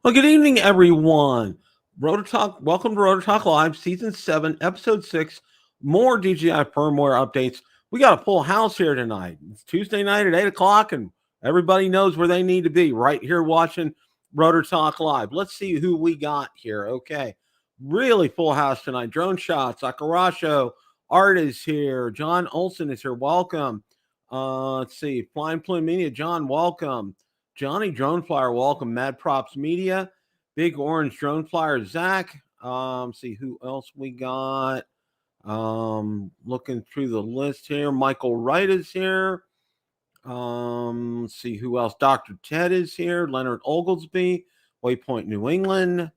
Well, good evening, everyone. Rotor Talk, welcome to Rotor Talk Live, Season 7, Episode 6, more DJI firmware updates. We got a full house here tonight. It's Tuesday night at 8 o'clock, and everybody knows where they need to be, right here watching Rotor Talk Live. Let's see who we got here. Okay. Really full house tonight. Drone Shots, Akarasho, Art is here. John Olson is here. Welcome. Let's see. Flying Plume Media, John, welcome. Johnny Drone Flyer, welcome. Mad Props Media, Big Orange Drone Flyer, Zach. See who else we got. Looking through the list here. Michael Wright is here. See who else. Dr. Ted is here. Leonard Oglesby, Waypoint New England.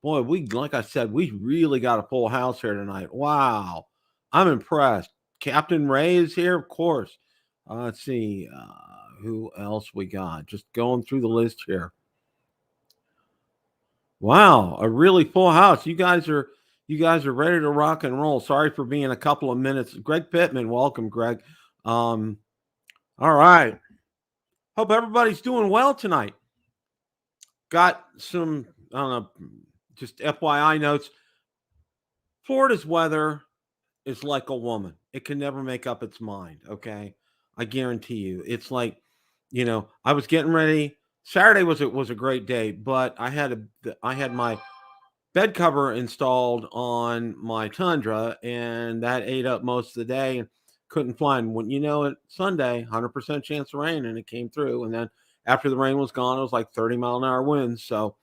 Boy, like I said, we really got a full house here tonight. Wow. I'm impressed. Captain Ray is here, of course. Let's see. Who else we got? Just going through the list here. Wow, a really full house. You guys are ready to rock and roll. Sorry for being a couple of minutes. Greg Pittman, welcome, Greg. All right. Hope everybody's doing well tonight. Got some, I don't know, just FYI notes. Florida's weather is like a woman. It can never make up its mind, okay? I guarantee you. It's like, I was getting ready. Saturday was a great day, but I had my bed cover installed on my Tundra, and that ate up most of the day and couldn't fly. And when Sunday, 100% chance of rain, and it came through. And then after the rain was gone, it was like 30-mile-an-hour winds. So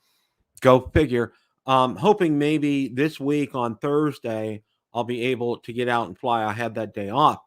go figure. Hoping maybe this week on Thursday I'll be able to get out and fly. I had that day off.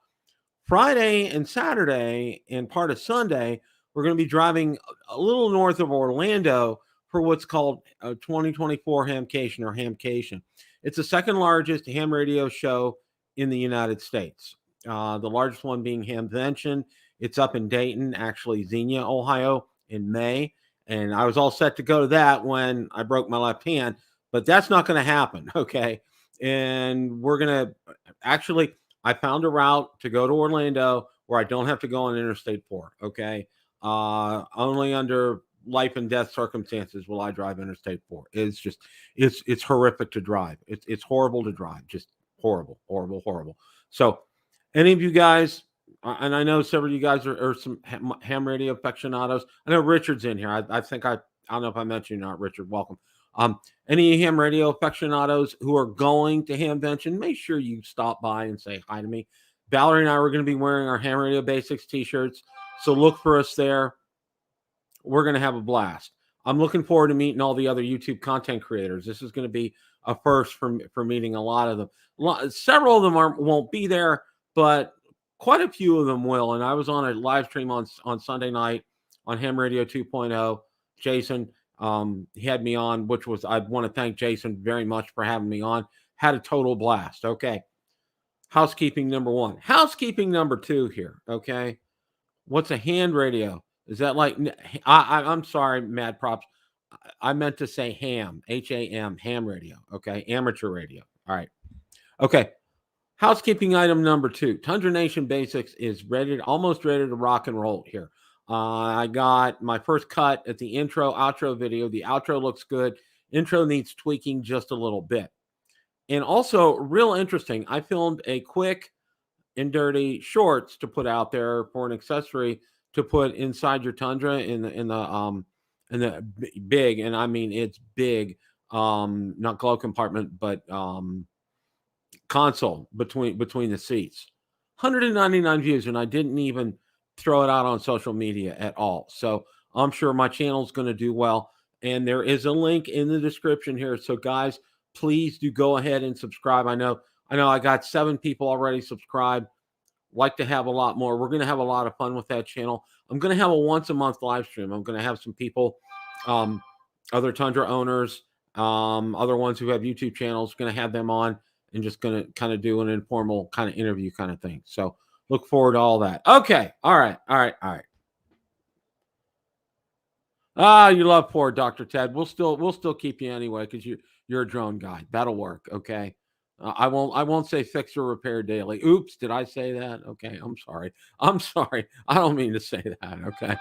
Friday and Saturday and part of Sunday, we're going to be driving a little north of Orlando for what's called a 2024 Hamcation or Hamcation. It's the second largest ham radio show in the United States. The largest one being Hamvention. It's up in Dayton, actually Xenia, Ohio, in May. And I was all set to go to that when I broke my left hand, but that's not going to happen, okay? And we're going to actually, I found a route to go to Orlando where I don't have to go on Interstate 4, okay? Only under life and death circumstances will I drive Interstate 4. It's just, it's horrific to drive. It's horrible to drive, just horrible. So any of you guys, and I know several of you guys are some ham radio aficionados. I know Richard's in here. I think I don't know if I mentioned you or not, Richard. Welcome. Any ham radio aficionados who are going to Hamvention, make sure you stop by and say hi to me. Valerie and I are going to be wearing our Ham Radio Basics t-shirts, so look for us there. We're going to have a blast. I'm looking forward to meeting all the other YouTube content creators. This is going to be a first for meeting a lot of them. Several of them won't be there, but quite a few of them will. And I was on a live stream on Sunday night on Ham Radio 2.0. Jason, he had me on, which was, I want to thank Jason very much for having me on. Had a total blast. Okay. Housekeeping number one. Housekeeping number two here. Okay. What's a hand radio? Is that like, I'm sorry, Mad Props. I meant to say ham, H-A-M, ham radio. Okay. Amateur radio. All right. Okay. Housekeeping item number two. Tundra Nation Basics is almost ready to rock and roll here. I got my first cut at the intro, outro video. The outro looks good. Intro needs tweaking just a little bit. And also, real interesting, I filmed a quick and dirty shorts to put out there for an accessory to put inside your Tundra in the big, and I mean it's big, not glove compartment, but console between the seats. 199 views, and I didn't even throw it out on social media at all. So I'm sure my channel is going to do well. And there is a link in the description here. So guys, please do go ahead and subscribe. I know I got 7 people already subscribed. Like to have a lot more. We're going to have a lot of fun with that channel. I'm going to have a once a month live stream. I'm going to have some people, other Tundra owners, other ones who have YouTube channels, going to have them on and just going to kind of do an informal kind of interview kind of thing. So look forward to all that. Okay. All right. You love poor Dr. Ted. We'll still keep you anyway because you're a drone guy. That'll work. Okay. I won't say fix or repair daily. Oops, did I say that? Okay, I'm sorry. I don't mean to say that. Okay.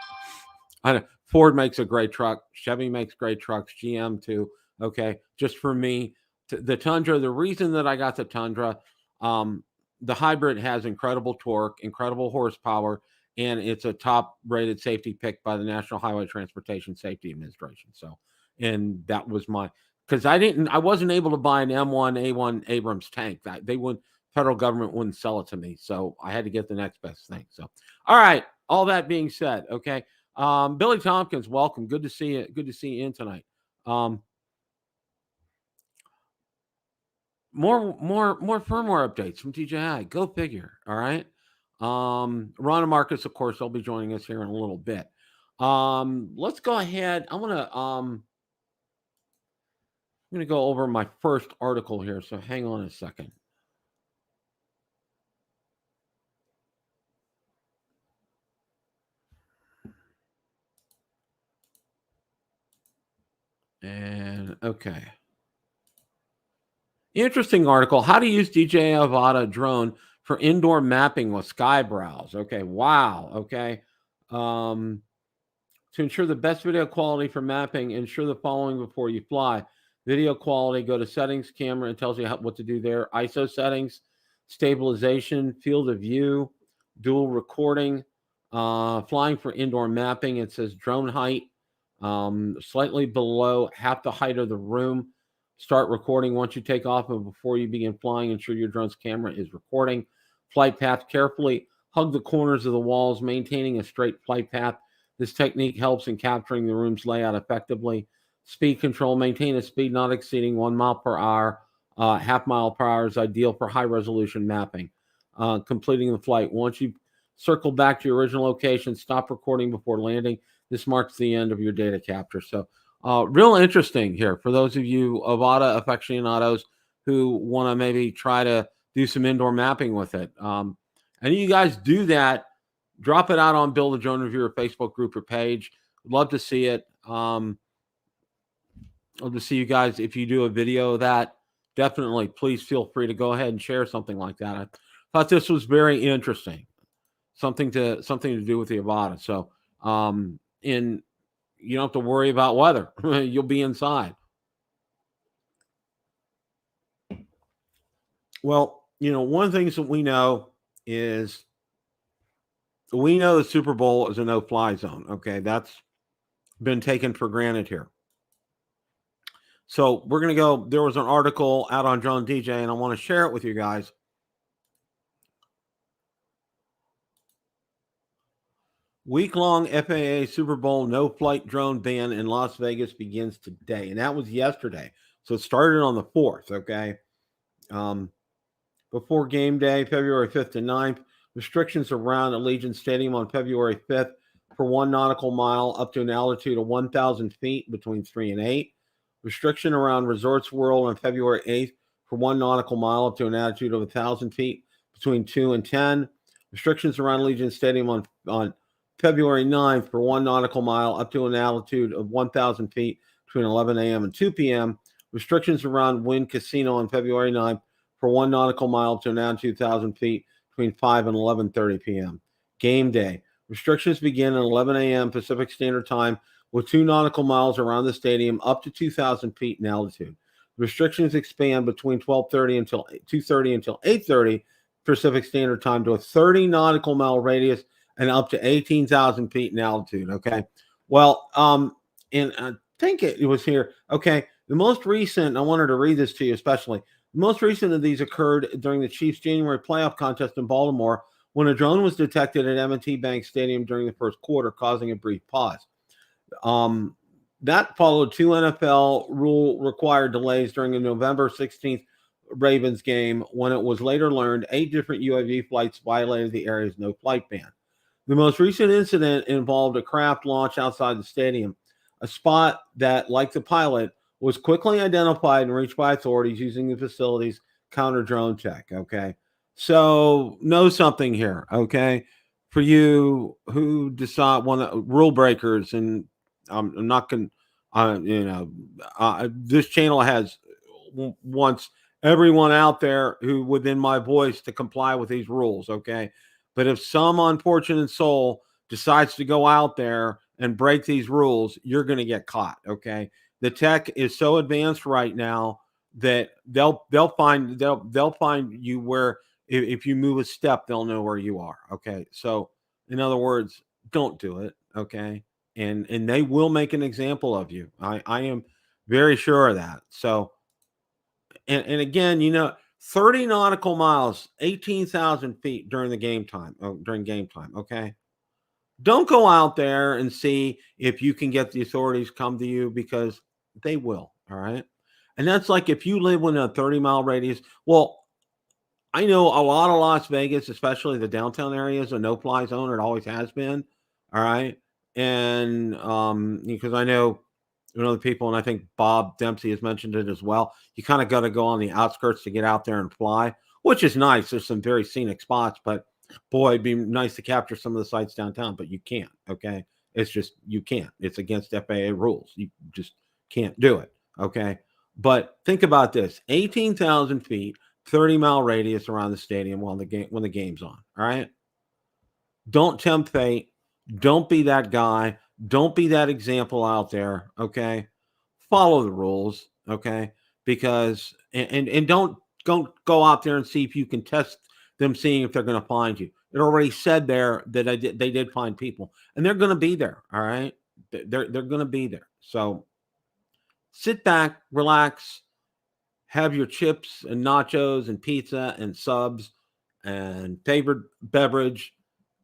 Ford makes a great truck. Chevy makes great trucks. GM too. Okay. Just for me, the Tundra, the reason that I got the Tundra, the hybrid has incredible torque, incredible horsepower, and it's a top rated safety pick by the National Highway Transportation Safety Administration. So, and that was because I wasn't able to buy an M1A1 Abrams tank. Federal government wouldn't sell it to me. So I had to get the next best thing. So, all right. All that being said, okay. Billy Tompkins, welcome. Good to see you. Good to see you in tonight. More firmware updates from DJI. Go figure. All right. Ron and Marcus, of course, they'll be joining us here in a little bit. Let's go ahead. I'm gonna go over my first article here. So hang on a second. And okay. Interesting article. How to use DJI Avata drone for indoor mapping with sky browse. Okay. Wow. Okay. To ensure the best video quality for mapping, ensure the following before you fly. Video quality, go to settings, camera, and tells you what to do there. ISO settings, stabilization, field of view, dual recording, flying for indoor mapping. It says drone height, slightly below half the height of the room. Start recording once you take off, and before you begin flying, ensure your drone's camera is recording. Flight path, carefully hug the corners of the walls, maintaining a straight flight path. This technique helps in capturing the room's layout effectively. Speed control, maintain a speed not exceeding 1 mile per hour. Half mile per hour is ideal for high resolution mapping. Completing the flight. Once you circle back to your original location, stop recording before landing. This marks the end of your data capture. So real interesting here for those of you Avata aficionados who want to maybe try to do some indoor mapping with it. And you guys do that. Drop it out on Build a Drone Reviewer Facebook group or page. Love to see it. Love to see you guys. If you do a video of that, definitely please feel free to go ahead and share something like that. I thought this was very interesting. Something to do with the Avata. So, and you don't have to worry about weather. You'll be inside. Well, one of the things that we know is the Super Bowl is a no-fly zone. Okay, that's been taken for granted here. So we're going to go. There was an article out on Drone DJ, and I want to share it with you guys. Week-long FAA Super Bowl no-flight drone ban in Las Vegas begins today, and that was yesterday. So it started on the 4th. Okay, before game day, February 5th to 9th. Restrictions around Allegiant Stadium on February 5th for 1 nautical mile up to an altitude of 1,000 feet between 3 and 8. Restriction around Resorts World on February 8th for 1 nautical mile up to an altitude of 1,000 feet between 2 and 10. Restrictions around Allegiant Stadium on February 9th for 1 nautical mile up to an altitude of 1,000 feet between 11 a.m. and 2 p.m. Restrictions around Wynn Casino on February 9th for 1 nautical mile up to an altitude of 2,000 feet between 5 and 11:30 p.m. Game day. Restrictions begin at 11 a.m. Pacific Standard Time with 2 nautical miles around the stadium up to 2,000 feet in altitude. Restrictions expand between 12:30 until 2:30 until 8:30 Pacific Standard Time to a 30 nautical mile radius and up to 18,000 feet in altitude. Okay. Well, and I think it was here. Okay. The most recent, I wanted to read this to you especially. The most recent of these occurred during the Chiefs' January playoff contest in Baltimore when a drone was detected at M&T Bank Stadium during the first quarter, causing a brief pause. That followed 2 NFL rule-required delays during the November 16th Ravens game when it was later learned 8 different UAV flights violated the area's no-flight ban. The most recent incident involved a craft launch outside the stadium, a spot that, like the pilot, was quickly identified and reached by authorities using the facility's counter-drone tech, okay? So know something here, okay? For you who decide rule breakers, and I'm not going to, this channel wants everyone out there who within my voice to comply with these rules, okay? But if some unfortunate soul decides to go out there and break these rules, you're going to get caught. Okay. The tech is so advanced right now that they'll find you where if you move a step, they'll know where you are. Okay. So in other words, don't do it. Okay. And they will make an example of you. I am very sure of that. So and again, 30 nautical miles, 18,000 feet during the game time, during game time. Okay. Don't go out there and see if you can get the authorities come to you, because they will. All right. And that's like if you live within a 30-mile radius. Well, I know a lot of Las Vegas, especially the downtown areas, a no-fly zone. It always has been. All right. And because I know the people, and I think Bob Dempsey has mentioned it as well. You kind of got to go on the outskirts to get out there and fly, which is nice. There's some very scenic spots, but boy, it'd be nice to capture some of the sites downtown, but you can't. Okay. It's just, you can't. It's against FAA rules. You just can't do it. Okay. But think about this: 18,000 feet, 30-mile radius around the stadium when the game's on. All right. Don't tempt fate. Don't be that guy. Don't be that example out there. Okay. Follow the rules. Okay. Because and don't go out there and see if you can test them, seeing if they're going to find you. It already said there that they did find people, and they're going to be there. All right. They're going to be there. So sit back, relax, have your chips and nachos and pizza and subs and favorite beverage,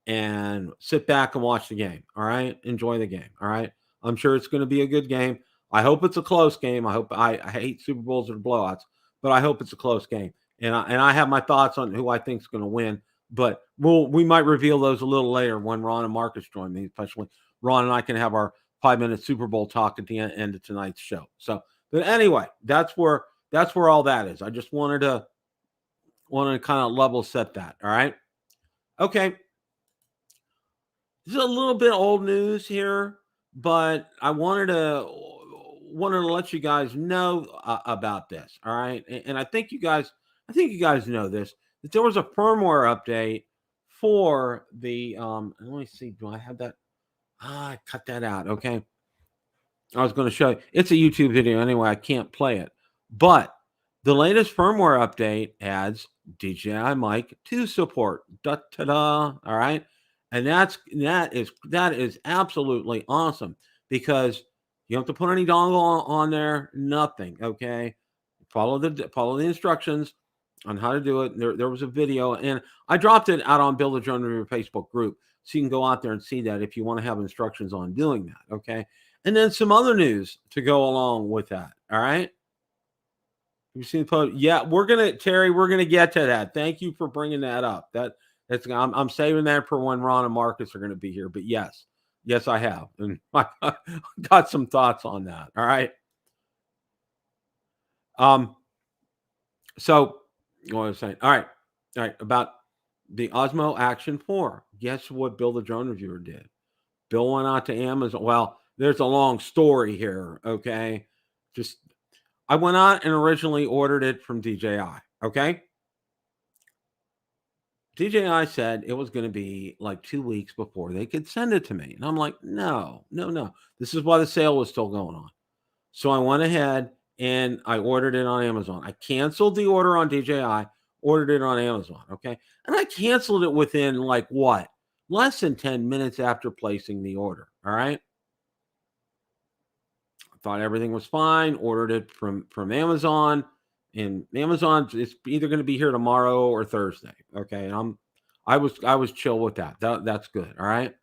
and sit back and watch the game. All right. Enjoy the game. All right. I'm sure it's going to be a good game. I hope it's a close game. I hate Super Bowls or blowouts, but I hope it's a close game. And I have my thoughts on who I think is going to win, but we might reveal those a little later when Ron and Marcus join me, especially Ron and I can have our 5-minute Super Bowl talk at the end of tonight's show. So, but anyway, that's where all that is. I just wanted to kind of level set that. All right. Okay. This is a little bit old news here, but I wanted to let you guys know about this. All right. And I think you guys know this, that there was a firmware update for the, let me see. Do I have that? I cut that out. Okay. I was going to show you. It's a YouTube video anyway. I can't play it, but the latest firmware update adds DJI Mic 2 support. Da-ta-da. All right. And that is absolutely awesome, because you don't have to put any dongle on there, nothing. Okay. Follow the instructions on how to do it. There was a video, and I dropped it out on Build a Drone Reviewer Facebook group, so you can go out there and see that if you want to have instructions on doing that. Okay. And then some other news to go along with that. All right. You seen the post? Yeah, we're gonna get to that. Thank you for bringing that up. I'm saving that for when Ron and Marcus are going to be here. But yes, I have, and I got some thoughts on that. All right. So what was I saying? All right, about the Osmo Action 4. Guess what Bill the Drone Reviewer did? Bill went out to Amazon. Well, there's a long story here. Okay, I went out and originally ordered it from DJI. Okay. DJI said it was going to be like 2 weeks before they could send it to me. And I'm like, no. This is why the sale was still going on. So I went ahead and I ordered it on Amazon. I canceled the order on DJI, ordered it on Amazon. Okay. And I canceled it within less than 10 minutes after placing the order. All right. I thought everything was fine. Ordered it from Amazon. And Amazon, it's either going to be here tomorrow or Thursday. Okay. And I was chill with that. That's good. All right.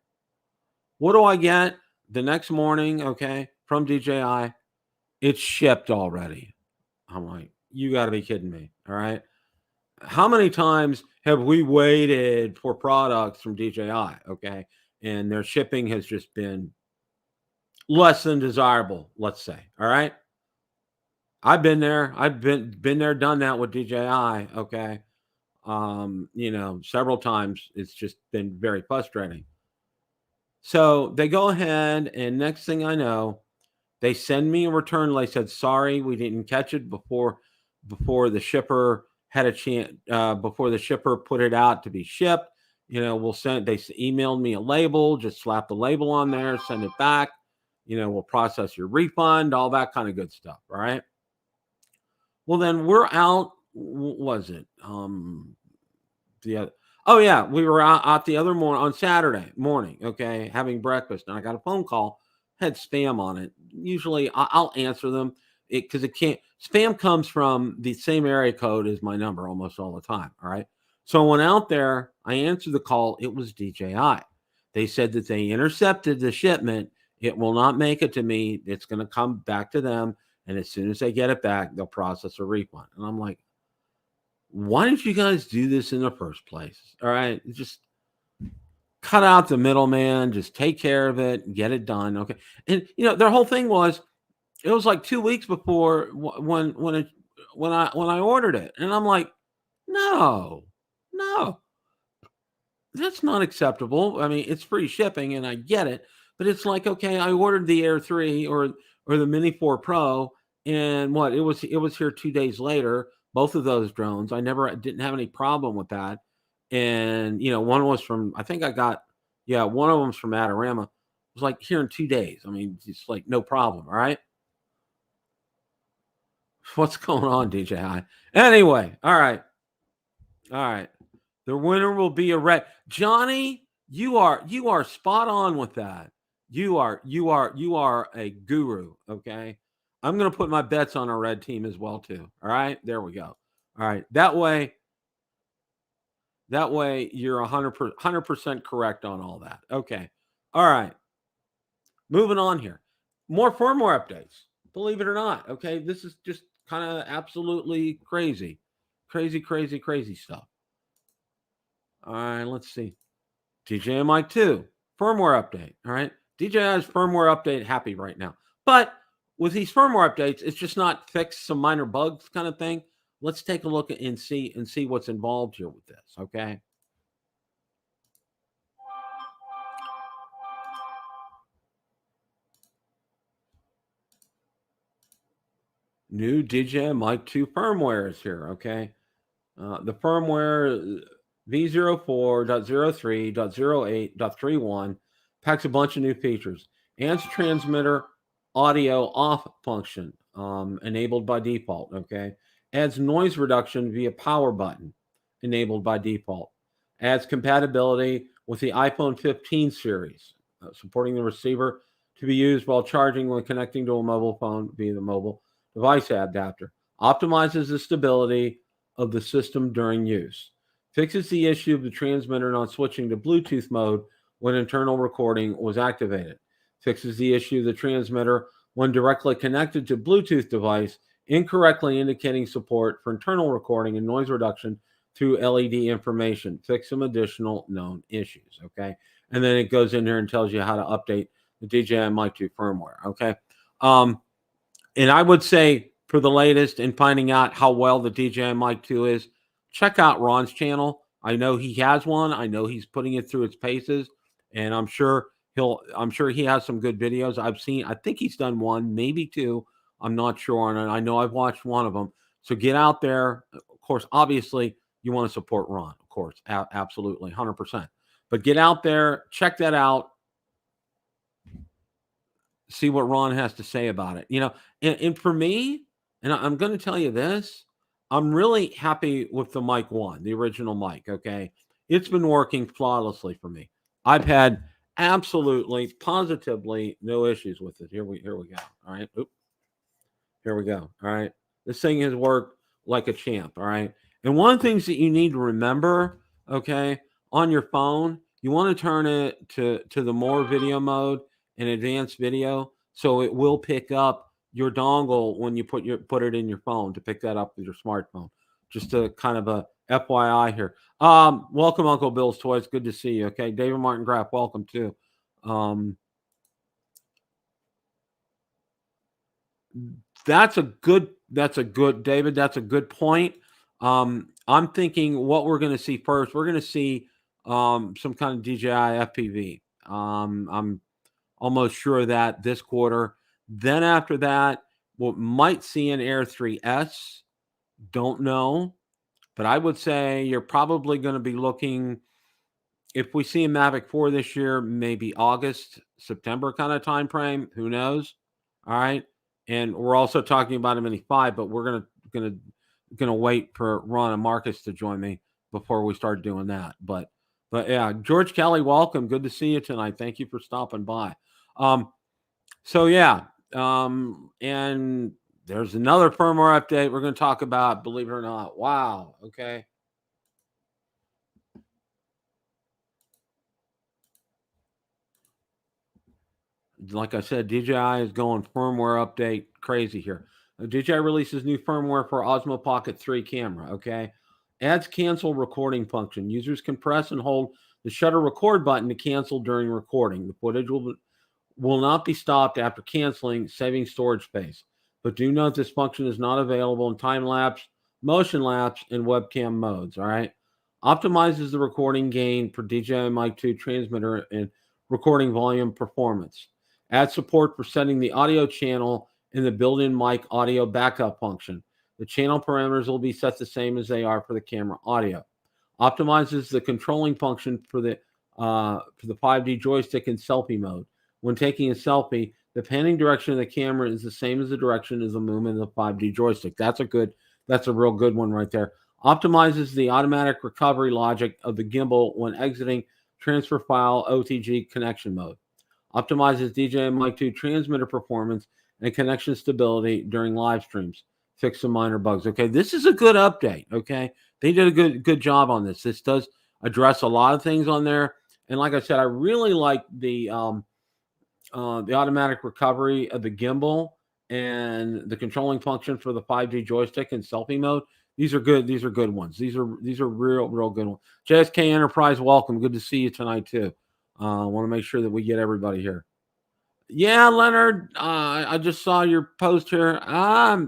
What do I get the next morning? Okay. From DJI, it's shipped already. I'm like, you got to be kidding me. All right. How many times have we waited for products from DJI? Okay. And their shipping has just been less than desirable, let's say. All right. I've been there. I've been there, done that with DJI. Okay. Several times. It's just been very frustrating. So they go ahead, and next thing I know, they send me a return. They said, sorry, we didn't catch it before the shipper had a chance, before the shipper put it out to be shipped. we'll send, they emailed me a label, just slap the label on there, send it back. We'll process your refund, all that kind of good stuff. All right. Well, then we're out. Was it? Oh yeah, we were out the other morning on Saturday morning. Okay, having breakfast, and I got a phone call, had spam on it. Usually, I'll answer them because it can't. Spam comes from the same area code as my number almost all the time. All right. So I went out there. I answered the call. It was DJI. They said that they intercepted the shipment. It will not make it to me. It's going to come back to them. And as soon as they get it back, they'll process a refund. And I'm like, why didn't you guys do this in the first place? All right. Just cut out the middleman. Just take care of it. Get it done. Okay. And, their whole thing was, it was like 2 weeks before when I ordered it. And I'm like, no, that's not acceptable. I mean, it's free shipping and I get it. But it's like, okay, I ordered the Air 3 or the Mini 4 Pro. And it was here 2 days later, both of those drones. I didn't have any problem with that. And, one was from, I think I got, one of them's from Adorama. It was like here in 2 days. I mean, it's like no problem. All right. What's going on, DJI? Anyway. All right. The winner will be a red. Johnny, you are spot on with that. You are a guru. Okay. I'm going to put my bets on our red team as well, too. All right. There we go. All right. That way you're 100% correct on all that. Okay. All right. Moving on here. More firmware updates. Believe it or not. Okay. This is just kind of absolutely crazy. Crazy stuff. All right. Let's see. DJI Mic 2 firmware update. All right. DJI's firmware update happy right now. But with these firmware updates, it's just not fix some minor bugs kind of thing. Let's take a look and see what's involved here with this, okay? New DJI Mic 2 firmware is here, okay? The firmware v04.03.08.31 packs a bunch of new features. ANS transmitter audio off function, enabled by default, okay? Adds noise reduction via power button, enabled by default. Adds compatibility with the iPhone 15 series, supporting the receiver to be used while charging when connecting to a mobile phone via the mobile device adapter. Optimizes the stability of the system during use. Fixes the issue of the transmitter not switching to Bluetooth mode when internal recording was activated. Fixes the issue of the transmitter when directly connected to Bluetooth device, incorrectly indicating support for internal recording and noise reduction through LED information. Fix some additional known issues, okay? And then it goes in here and tells you how to update the DJI Mic 2 firmware, okay? And I would say for the latest and finding out how well the DJI Mic 2 is, check out Ron's channel. I know he has one. I know he's putting it through its paces, and I'm sure he has some good videos. I think he's done one, maybe two. I'm not sure. And I know I've watched one of them. So get out there. Of course, obviously, you want to support Ron. Of course, absolutely, 100%. But get out there, check that out. See what Ron has to say about it. And for me, and I'm going to tell you this, I'm really happy with the Mic 1, the original mic, okay? It's been working flawlessly for me. I've had absolutely, positively no issues with it. Here we go. All right. Oop. Here we go. All right. This thing has worked like a champ. All right. And one of the things that you need to remember, okay, on your phone, you want to turn it to the more video mode and advanced video, so it will pick up your dongle when you put it in your phone to pick that up with your smartphone. Just a kind of a FYI here. Welcome, Uncle Bill's Toys. Good to see you. Okay, David Martin Graff, welcome too. That's a good, David. That's a good point. I'm thinking what we're going to see first. We're going to see some kind of DJI FPV. I'm almost sure that this quarter. Then after that, we might see an Air 3S. Don't know, but I would say you're probably going to be looking if we see a Mavic 4 this year, maybe August, September kind of time frame. Who knows? All right. And we're also talking about a Mini 5, but we're gonna wait for Ron and Marcus to join me before we start doing that. But yeah, George Kelly, welcome. Good to see you tonight. Thank you for stopping by. So yeah, and there's another firmware update we're going to talk about, believe it or not. Wow. Okay. Like I said, DJI is going firmware update crazy here. DJI releases new firmware for Osmo Pocket 3 camera. Okay. Adds cancel recording function. Users can press and hold the shutter record button to cancel during recording. The footage will not be stopped after canceling, saving storage space. But do note this function is not available in time lapse, motion lapse, and webcam modes. All right. Optimizes the recording gain for DJI Mic 2 transmitter and recording volume performance. Add support for setting the audio channel in the built-in mic audio backup function. The channel parameters will be set the same as they are for the camera audio. Optimizes the controlling function for the 5D joystick in selfie mode. When taking a selfie, the panning direction of the camera is the same as the direction of the movement of the 5D joystick. That's a real good one right there. Optimizes the automatic recovery logic of the gimbal when exiting transfer file OTG connection mode. Optimizes DJI Mic 2 transmitter performance and connection stability during live streams. Fix some minor bugs. Okay, this is a good update. Okay, they did a good job on this. This does address a lot of things on there. And like I said, I really like the automatic recovery of the gimbal and the controlling function for the 5G joystick in selfie mode. These are good. These are good ones. These are real good ones. JSK Enterprise, welcome. Good to see you tonight too. I want to make sure that we get everybody here. Yeah, Leonard, I just saw your post here. I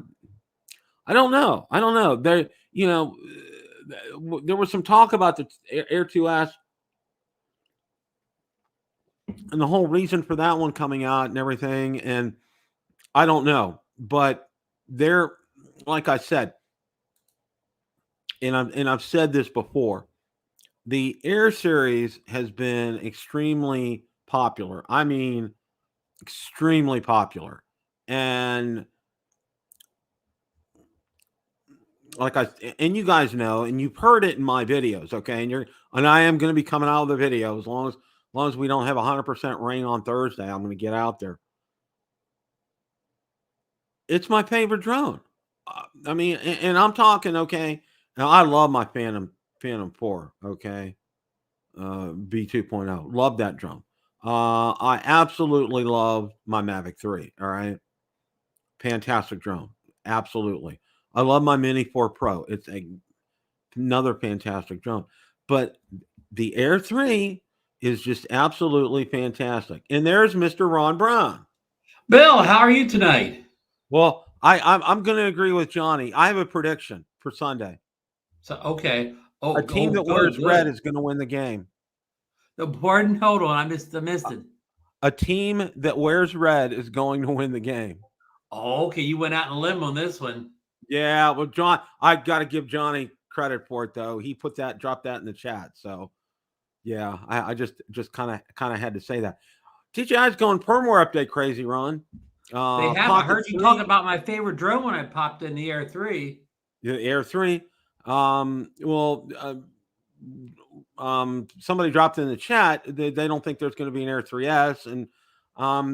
don't know. There, there was some talk about the Air 2S and the whole reason for that one coming out and everything. And I don't know, but they're, like I said, and I've said this before, the Air series has been extremely popular. I mean, extremely popular. And and you guys know, and you've heard it in my videos, okay? And I am going to be coming out with the video as long as we don't have 100% rain on Thursday. I'm going to get out there. It's my favorite drone. I mean, and I'm talking, okay. Now I love my Phantom 4, okay. B2.0. Love that drone. I absolutely love my Mavic 3. All right. Fantastic drone. Absolutely. I love my Mini 4 Pro. It's another fantastic drone. But the Air 3 is just absolutely fantastic. And there's Mr. Ron Brown. Bill, how are you tonight? Well, I'm going to agree with Johnny. I have a prediction for Sunday. So okay. A team that wears red is going to win the game. Pardon? Hold on, I missed it. A team that wears red is going to win the game. Oh, okay. You went out on a limb on this one. Yeah, well, John, I got to give Johnny credit for it though. He dropped that in the chat. So, yeah, I just kind of had to say that. DJI's going firmware update crazy, Ron. They have. I heard you talk about my favorite drone when I popped in the Air 3. The Air 3. Somebody dropped in the chat. They don't think there's going to be an Air 3S, and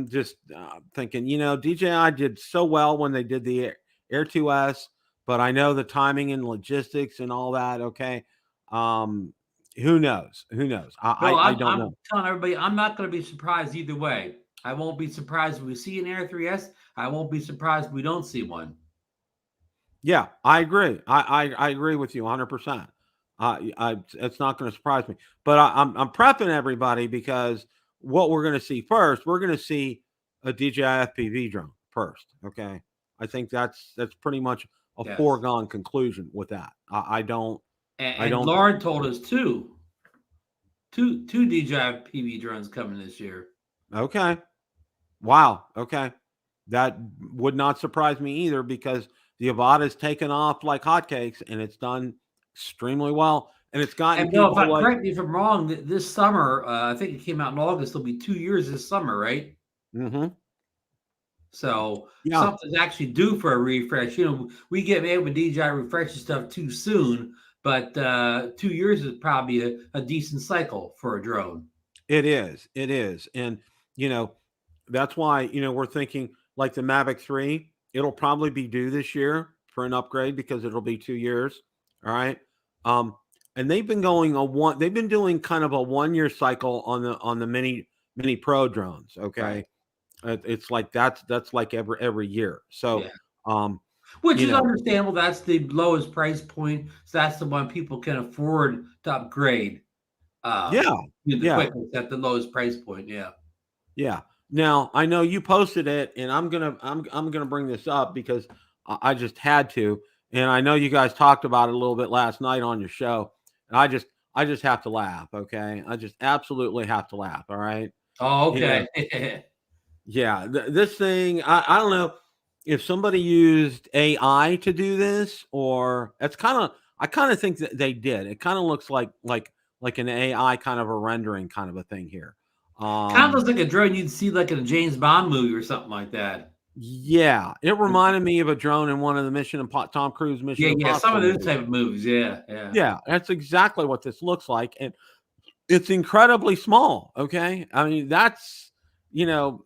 just thinking, DJI did so well when they did the Air 2S, but I know the timing and logistics and all that. Okay. Who knows? I don't know. I'm telling everybody, I'm not going to be surprised either way. I won't be surprised if we see an Air 3S. I won't be surprised if we don't see one. Yeah, I agree. I agree with you 100%. It's not going to surprise me, but I'm prepping everybody because what we're going to see first, we're going to see a DJI FPV drone first. Okay. I think that's pretty much a foregone conclusion with that. I don't. Lauren told us two DJI FPV drones coming this year. Okay. Wow. Okay. That would not surprise me either because the Avata is taken off like hotcakes and it's done extremely well. and it's gotten And Bill, if people like, correct me if I'm wrong, this summer, I think it came out in August. It'll be 2 years this summer, right? mm-hmm. So Yeah, something's actually due for a refresh. We get mad when DJI refreshes stuff too soon, but 2 years is probably a decent cycle for a drone. it is, and that's why we're thinking like the Mavic 3. It'll probably be due this year for an upgrade because it'll be 2 years. All right. Um, and they've been they've been doing kind of a 1 year cycle on the mini pro drones. Okay. Right. It's like that's like every year. So, Yeah. um, Which is understandable. That's the lowest price point. So that's the one people can afford to upgrade. yeah, The yeah, quickest at the lowest price point. Yeah. yeah. Now I know you posted it, and I'm gonna bring this up because I just had to, and I know you guys talked about it a little bit last night on your show, and I just have to laugh. Okay, I just absolutely have to laugh. All right. Oh, You know, okay. yeah, this thing, I don't know if somebody used AI to do this, or I kind of think that they did. It kind of looks like an AI kind of a rendering kind of a thing here. Kind of looks like a drone you'd see like in a James Bond movie or something like that. Yeah, it reminded me of a drone in one of the Tom Cruise Mission Yeah, some Impossible of those movies. type of movies. Yeah. Yeah, that's exactly what this looks like, and it's incredibly small. Okay, I mean that's you know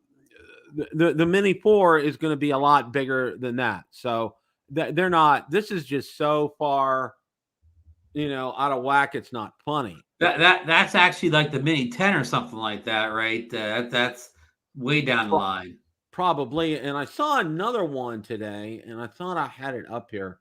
the Mini 4 is going to be a lot bigger than that. So they're not. This is just so far, out of whack. It's not funny. That's actually like the Mini 10 or something like that, right? That's way down the Pro- line. Probably. And I saw another one today, and I thought I had it up here.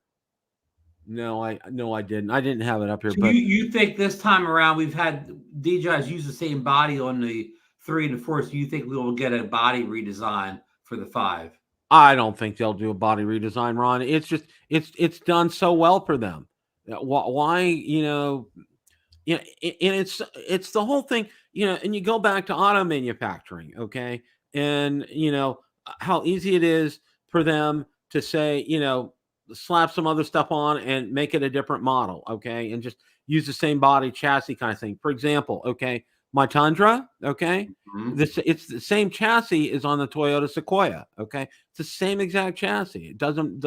No, I didn't. I didn't have it up here. So But you think this time around we've had DJI's use the same body on the 3 and the 4, so you think we will get a body redesign for the 5? I don't think they'll do a body redesign, Ron. It's just it's done so well for them. Why, and it's the whole thing, and you go back to auto manufacturing, okay? And how easy it is for them to say, slap some other stuff on and make it a different model, okay? And just use the same body chassis kind of thing. For example, okay, my Tundra, okay? Mhm. It's the same chassis is on the Toyota Sequoia, okay? It's the same exact chassis. It doesn't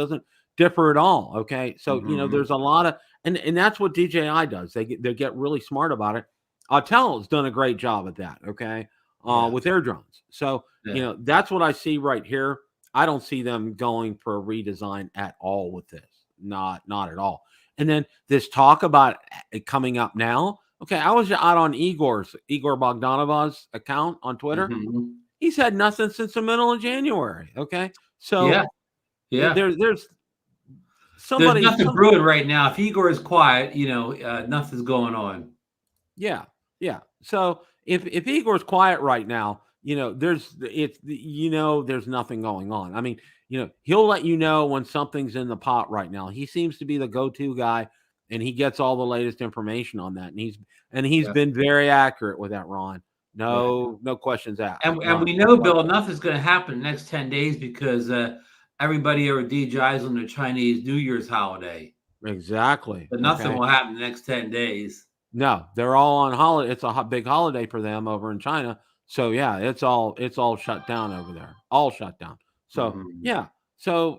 differ at all, okay? So, Mhm. there's a lot of and that's what DJI does. They get really smart about it. Autel's done a great job at that, okay? Yeah. With air drones. So, Yeah. that's what I see right here. I don't see them going for a redesign at all with this. Not at all. And then this talk about it coming up now. Okay, I was out on Igor Bogdanov's account on Twitter. Mhm. He's had nothing since the middle of January. Okay, Yeah. so Yeah. there's There's somebody, nothing brewing right now. If Igor is quiet, nothing's going on. yeah, yeah. So if Igor's quiet right now, there's nothing going on. I mean, he'll let you know when something's in the pot right now. He seems to be the go-to guy, and he gets all the latest information on that. And he's Yeah. been very accurate with that, Ron. Yeah. No questions asked. And we know, Bill, nothing's going to happen the next 10 days because everybody over at DJI is on the Chinese New Year's holiday. Exactly. But nothing Okay. will happen the next 10 days. No, they're all on holiday. It's a big holiday for them over in China. So yeah, it's all shut down over there. All shut down. So Mhm. yeah. So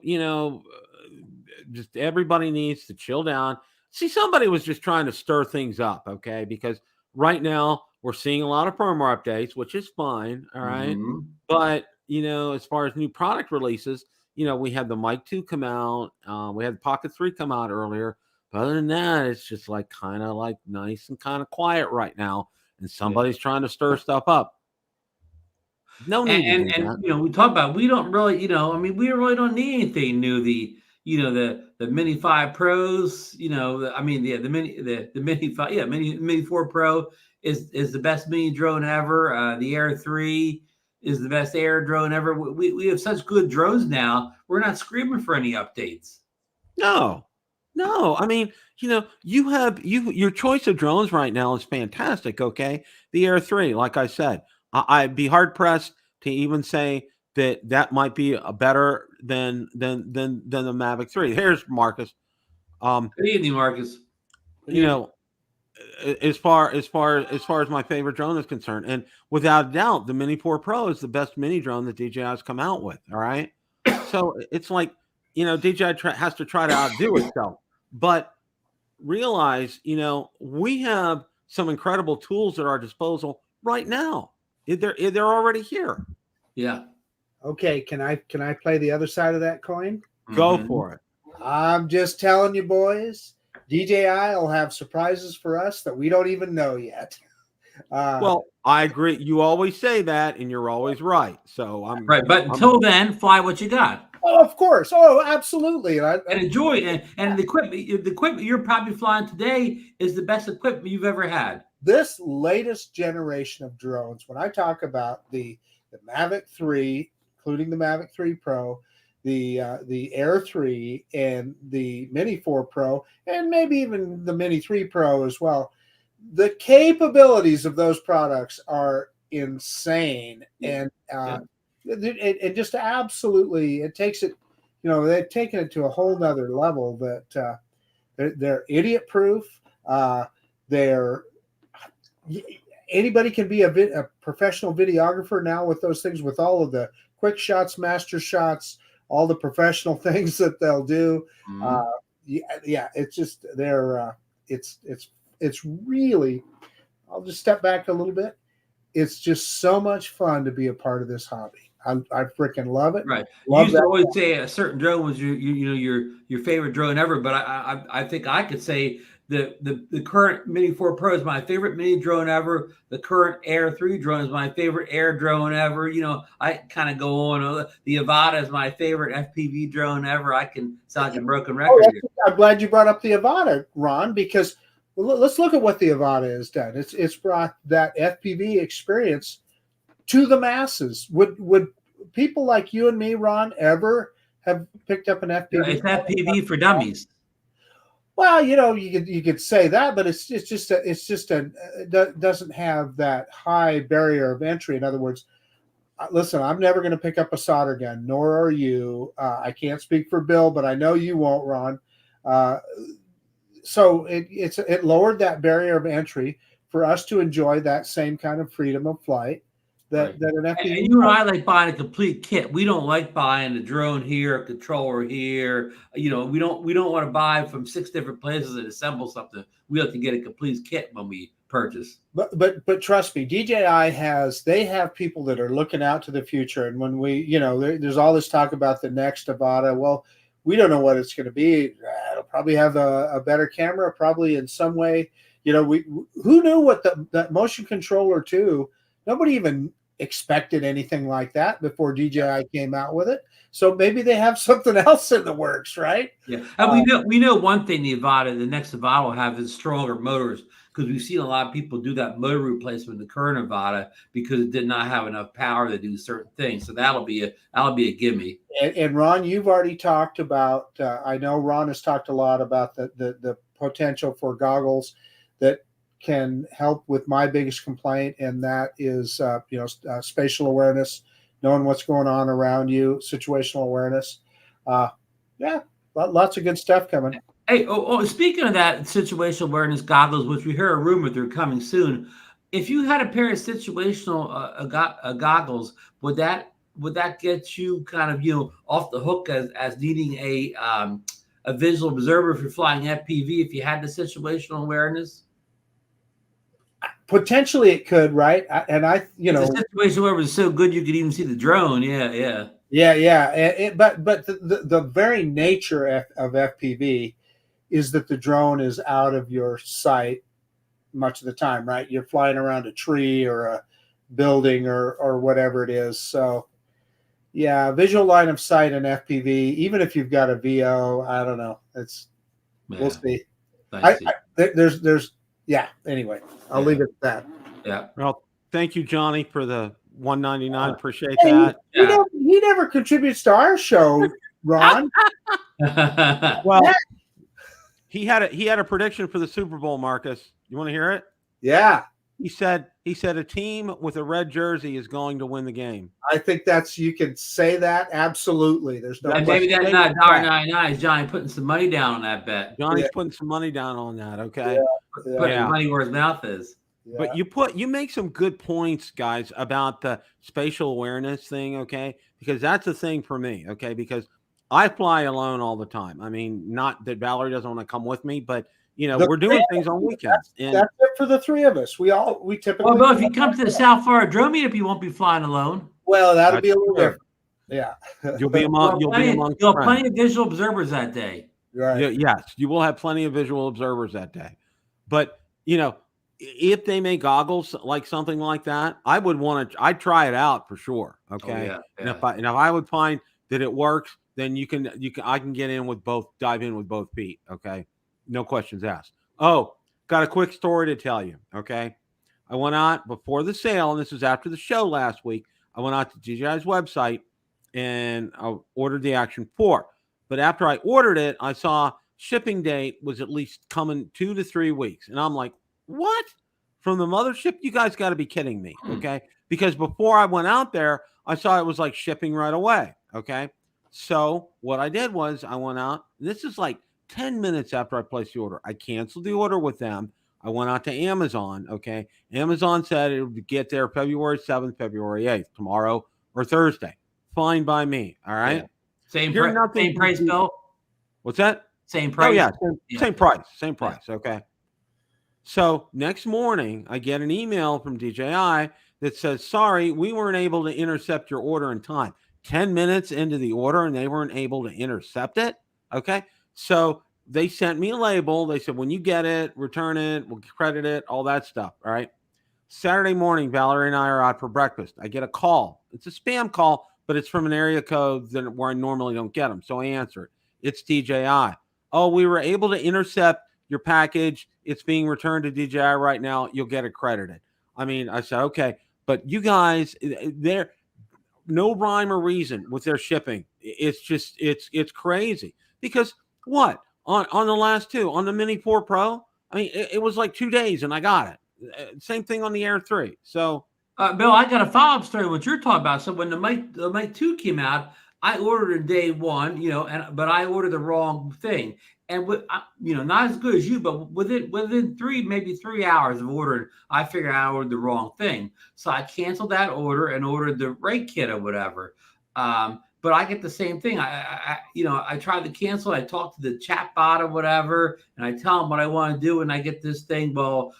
just everybody needs to chill down. See, somebody was just trying to stir things up, okay? Because right now we're seeing a lot of firmware updates, which is fine, all right. Mhm. But as far as new product releases, we had the Mic 2 come out. We had the Pocket 3 come out earlier. But other than that, it's just like kind of like nice and kind of quiet right now. And Yeah. somebody's trying to stir stuff up. No need to do that. We talk about we don't really, I mean, we really don't need anything new. The Mini 5 Pros, I mean, the Mini 5, yeah, Mini 4 Pro is the best mini drone ever. The Air 3 is the best air drone ever. We have such good drones now. We're not screaming for any updates. No, no. I mean, your choice of drones right now is fantastic. Okay, the Air 3, like I said, I'd be hard pressed to even say that might be a better than the Mavic 3. Here's Marcus. Good evening, Marcus. Good You evening. know, as far as my favorite drone is concerned, and without a doubt, the Mini 4 Pro is the best mini drone that DJI has come out with. All right, so it's like, DJI has to try to outdo itself, but realize, we have some incredible tools at our disposal right now. They're already here. Yeah. Okay, can I play the other side of that coin? Go for it. I'm just telling you, boys, DJI will have surprises for us that we don't even know yet. Well, I agree. You always say that, and you're always right. So I'm right. But until then, fly what you got. Oh, of course. Oh, absolutely. And enjoy it. And the equipment you're probably flying today is the best equipment you've ever had. This latest generation of drones, when I talk about the Mavic 3, including the Mavic 3 Pro, the Air 3, and the Mini 4 Pro, and maybe even the Mini 3 Pro as well, the capabilities of those products are insane. And it just absolutely, it takes it, they've taken it to a whole nother level that they're idiot proof. Anybody can be a professional videographer now with those things, with all of the quick shots, master shots, all the professional things that they'll do. It's just it's really, I'll just step back a little bit. It's just so much fun to be a part of this hobby. I freaking love it. Right. You used to always say a certain drone was your favorite drone ever, but I think I could say the current Mini 4 Pro is my favorite mini drone ever. The current Air 3 drone is my favorite air drone ever. I kind of go on. The Avata is my favorite FPV drone ever. I can sound like a broken record here. I'm glad you brought up the Avata, Ron, because let's look at what the Avata has done. It's brought that FPV experience to the masses. Would people like you and me, Ron, ever have picked up an FPV? It's FPV for dummies. Well, you could say that, but it doesn't have that high barrier of entry. In other words, listen, I'm never going to pick up a solder gun, nor are you. I can't speak for Bill, but I know you won't, Ron. So it lowered that barrier of entry for us to enjoy that same kind of freedom of flight that an FPV. And you and I like buying a complete kit. We don't like buying a drone here, a controller here. We don't want to buy from 6 different places and assemble something. We have to get a complete kit when we purchase. But trust me, DJI they have people that are looking out to the future. And when there's all this talk about the next Avata. Well, we don't know what it's going to be. It'll probably have a better camera, probably in some way. Who knew what that motion controller too? Nobody even expected anything like that before DJI came out with it. So maybe they have something else in the works, right? Yeah, and we know one thing: the next Avata will have is stronger motors, because we've seen a lot of people do that motor replacement in the current Avata because it did not have enough power to do certain things. So that'll be a gimme. And Ron, you've already talked about. I know Ron has talked a lot about the potential for goggles that can help with my biggest complaint, and that is spatial awareness, knowing what's going on around you, situational awareness. Lots of good stuff coming. Hey, speaking of that, situational awareness goggles, which we hear a rumor they're coming soon. If you had a pair of situational goggles, would that get you kind of off the hook as needing a visual observer if you're flying FPV? If you had the situational awareness. Potentially it could, right? The situation where it was so good you could even see the drone. Yeah. But the very nature of FPV is that the drone is out of your sight much of the time, right? You're flying around a tree or a building or whatever it is. So, yeah, visual line of sight in FPV, even if you've got a VO, I don't know. We'll see. Anyway, I'll leave it at that. Yeah. Well, thank you, Johnny, for the $1.99. Appreciate that. He never contributes to our show, Ron. Well, he had a prediction for the Super Bowl, Marcus. You want to hear it? Yeah. He said a team with a red jersey is going to win the game. I think you can say that absolutely. There's no And maybe question. that's not $1.99 is Johnny putting some money down on that bet. Johnny's putting some money down on that. Okay. Putting money where his mouth is. Yeah. But you make some good points, guys, about the spatial awareness thing, okay? Because that's the thing for me, okay? Because I fly alone all the time. I mean, not that Valerie doesn't want to come with me, but we're doing things on weekends. That's it for the three of us. We typically. Well, Bill, if you come to the South Florida drone meetup, you won't be flying alone. Well, that'll be a little different. Yeah. You'll be among plenty of visual observers that day. Right. Yes, you will have plenty of visual observers that day. But if they make goggles like something like that, I'd try it out for sure. Okay. Oh, yeah. And if I would find that it works, then I can dive in with both feet. Okay. No questions asked. Oh, got a quick story to tell you. Okay. I went out before the sale, and this was after the show last week. I went out to DJI's website and I ordered the Action 4. But after I ordered it, I saw shipping date was at least coming 2 to 3 weeks. And I'm like, what? From the mothership? You guys got to be kidding me. Okay. Because before I went out there, I saw it was like shipping right away. Okay. So what I did was I went out. This is like 10 minutes after I placed the order. I canceled the order with them. I went out to Amazon. Okay. Amazon said it would get there February 7th, February 8th, tomorrow or Thursday. Fine by me. All right. Yeah. Same price, Bill. What's that? Same price. Oh, yeah. Same price. Same price. Yeah. Okay. So next morning, I get an email from DJI that says, sorry, we weren't able to intercept your order in time. 10 minutes into the order, and they weren't able to intercept it. Okay. So they sent me a label. They said, when you get it, return it, we'll credit it, all that stuff. All right. Saturday morning, Valerie and I are out for breakfast. I get a call. It's a spam call, but it's from an area code where I normally don't get them. So I answer it. It's DJI. Oh, we were able to intercept your package. It's being returned to DJI right now. You'll get it credited. I mean, I said, okay, but you guys, they're no rhyme or reason with their shipping. It's just, it's crazy. Because what? On the last two, on the Mini 4 Pro, I mean, it was like 2 days and I got it. Same thing on the Air 3. So, Bill, I got a follow-up story what you're talking about. So when the Mic 2 came out, I ordered it day one, but I ordered the wrong thing. And not as good as you, but within maybe 3 hours of ordering, I figured I ordered the wrong thing. So I canceled that order and ordered the right kit or whatever. But I get the same thing. I tried to cancel. I talk to the chat bot or whatever, and I tell them what I want to do, and I get this thing. Well,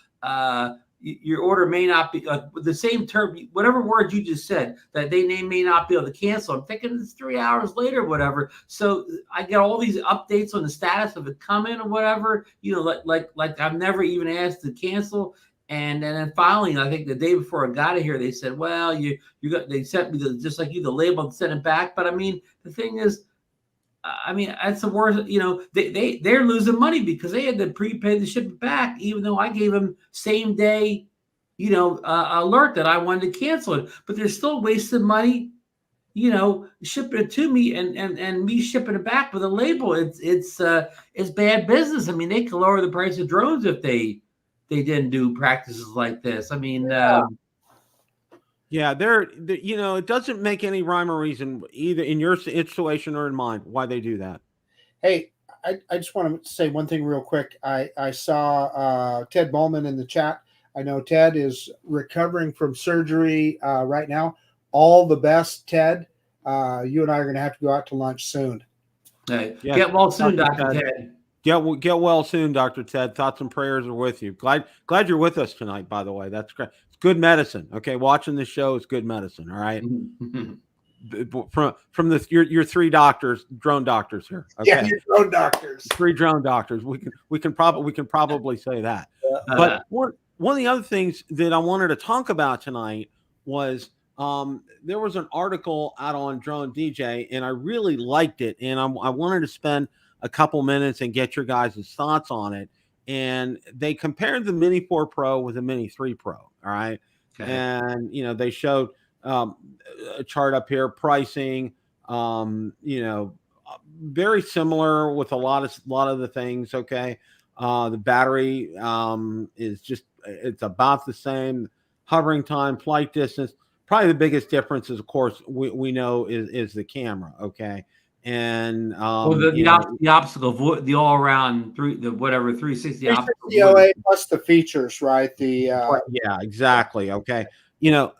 your order may not be the same term, whatever word you just said, that they may not be able to cancel. I'm thinking it's 3 hours later, whatever. So I get all these updates on the status of it coming or whatever. Like I've never even asked to cancel. And then finally, I think the day before I got it here, they said, well, they sent me just like you, the label and sent it back. But I mean, the thing is, that's the worst, they're losing money because they had to prepay to ship it back, even though I gave them same day, alert that I wanted to cancel it, but they're still wasting money, shipping it to me and me shipping it back with a label. It's bad business. I mean, they could lower the price of drones if they didn't do practices like this. I mean, yeah, it doesn't make any rhyme or reason either in your situation or in mine why they do that. Hey, I just want to say one thing real quick. I saw Ted Ballman in the chat. I know Ted is recovering from surgery right now. All the best, Ted. You and I are going to have to go out to lunch soon. Hey, get well soon, Dr. Ted. Get well soon, Dr. Ted. Thoughts and prayers are with you. Glad you're with us tonight, by the way. That's great. It's good medicine. Okay, watching this show is good medicine. All right. From your three drone doctors here. Okay? Yeah, your drone doctors. 3 drone doctors. We can probably say that. But one of the other things that I wanted to talk about tonight was there was an article out on Drone DJ, and I really liked it, and I wanted to spend a couple minutes and get your guys' thoughts on it. And they compared the Mini 4 Pro with the Mini 3 Pro. All right. Okay. And, they showed a chart up here, pricing, very similar with a lot of the things. Okay. The battery is just, it's about the same. Hovering time, flight distance. Probably the biggest difference is, of course, we know is the camera. Okay. And Well, the obstacle, the all around the 360 obstacle 360 OA plus the features, right? Yeah, exactly. Okay.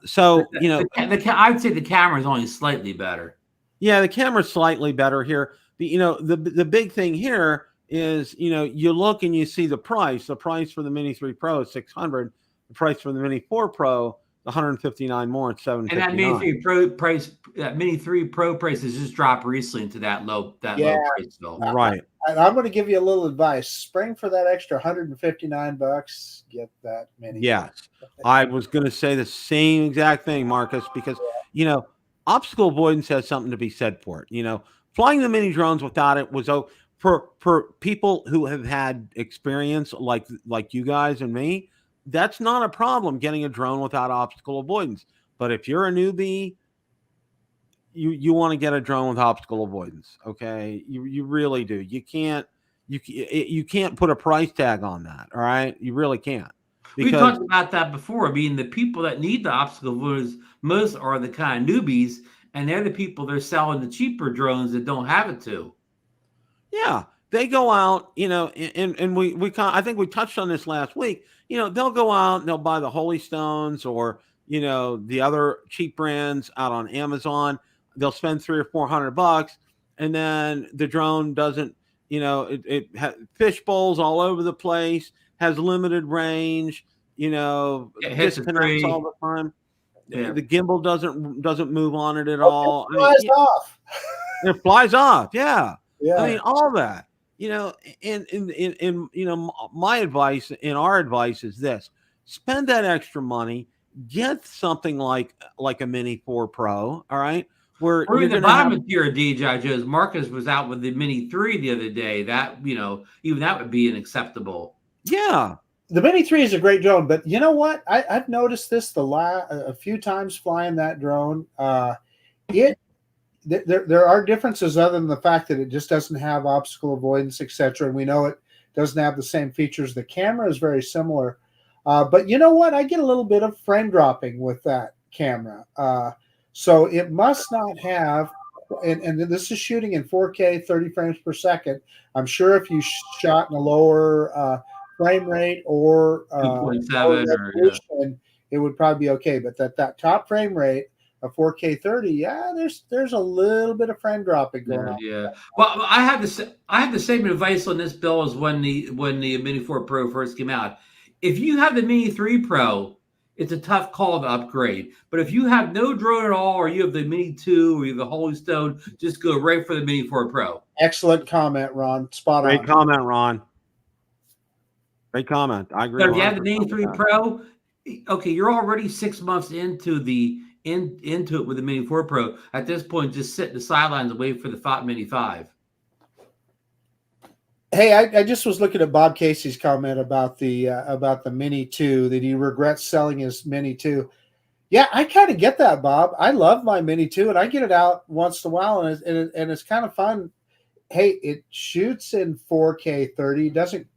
So I'd say the camera is only slightly better. Yeah, the camera's slightly better here. But the big thing here is, you look and you see the price. The price for the Mini 3 Pro is $600. The price for the Mini 4 Pro, $159 more at $759. And that Mini 3 Pro price, that Mini 3 Pro price has just dropped recently into that low price still. Right. I'm going to give you a little advice. Spring for that extra $159. Get that Mini. Yes, I was going to say the same exact thing, Marcus, because obstacle avoidance has something to be said for it. Flying the mini drones without it was for people who have had experience like you guys and me. That's not a problem getting a drone without obstacle avoidance. But if you're a newbie, you want to get a drone with obstacle avoidance. Okay, you really do. You can't put a price tag on that. All right, you really can't. We talked about that before. I mean, the people that need the obstacle avoidance most are the kind of newbies, and they're the people they're selling the cheaper drones that don't have it to. Yeah, they go out, and we I think we touched on this last week. They'll go out and they'll buy the Holy Stones or the other cheap brands out on Amazon. They'll spend $300 or $400, and then the drone doesn't, it fish bowls all over the place, has limited range, disconnects all the time. Yeah. The gimbal doesn't move on it at all. It flies off. It flies off. Yeah. Yeah. I mean, all that. In my advice and our advice is this: spend that extra money, get something like a Mini 4 Pro. All right. Where you're the bottom tier of DJI Joe's. Marcus was out with the Mini 3 the other day. That, even that would be unacceptable. Yeah. The Mini 3 is a great drone, but you know what? I've noticed this a few times flying that drone. There are differences other than the fact that it just doesn't have obstacle avoidance, etc. And we know it doesn't have the same features. The camera is very similar. But you know what? I get a little bit of frame dropping with that camera. So it must not have, and this is shooting in 4K, 30 frames per second. I'm sure if you shot in a lower frame rate or 2.7 it would probably be okay. But that top frame rate of 4K 30, there's a little bit of frame dropping going on. Yeah. Well, I have the same advice on this, Bill, as when the Mini 4 Pro first came out. If you have the Mini 3 Pro, it's a tough call to upgrade. But if you have no drone at all, or you have the Mini 2 or you have the Holy Stone, just go right for the Mini 4 Pro. Excellent comment, Ron. Spot on. Great comment, Ron. Great comment. I agree. But if you have the Mini 3 Pro, okay, you're already 6 months into it with the Mini 4 Pro. At this point, just sit in the sidelines and wait for the Mini 5. Hey, I just was looking at Bob Casey's comment about the Mini 2, that he regrets selling his Mini 2. Yeah, I kind of get that, Bob. I love my Mini 2, and I get it out once in a while, and it's kind of fun. Hey, it shoots in 4K 30. It doesn't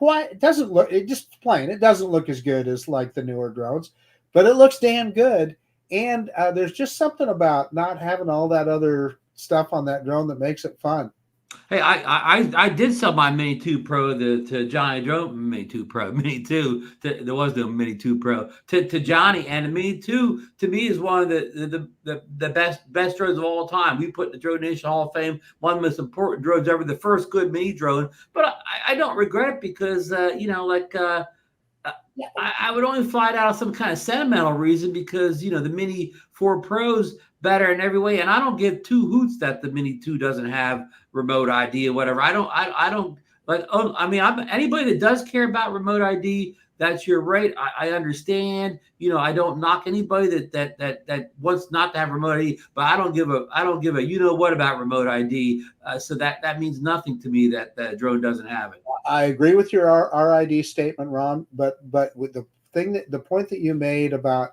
look. It just plain. It doesn't look as good as like the newer drones, but it looks damn good. And there's just something about not having all that other stuff on that drone that makes it fun. Hey, I did sell my Mini 2 Pro to Johnny Drone, Mini 2 Pro, Mini 2. There was no Mini 2 Pro to Johnny, and the Mini 2 to me is one of the best drones of all time. We put in the Drone Nation Hall of Fame, one of the most important drones ever, the first good mini drone. But I don't regret it because I would only fly it out of some kind of sentimental reason because the Mini 4 Pro's better in every way, and I don't give two hoots that the Mini 2 doesn't have remote ID or whatever. I don't like. I mean, anybody that does care about remote ID, that's your right. I understand. I don't knock anybody that wants not to have remote ID, but I don't give a what about remote ID. So that means nothing to me that the drone doesn't have it. I agree with your RID statement, Ron. But with the point that you made about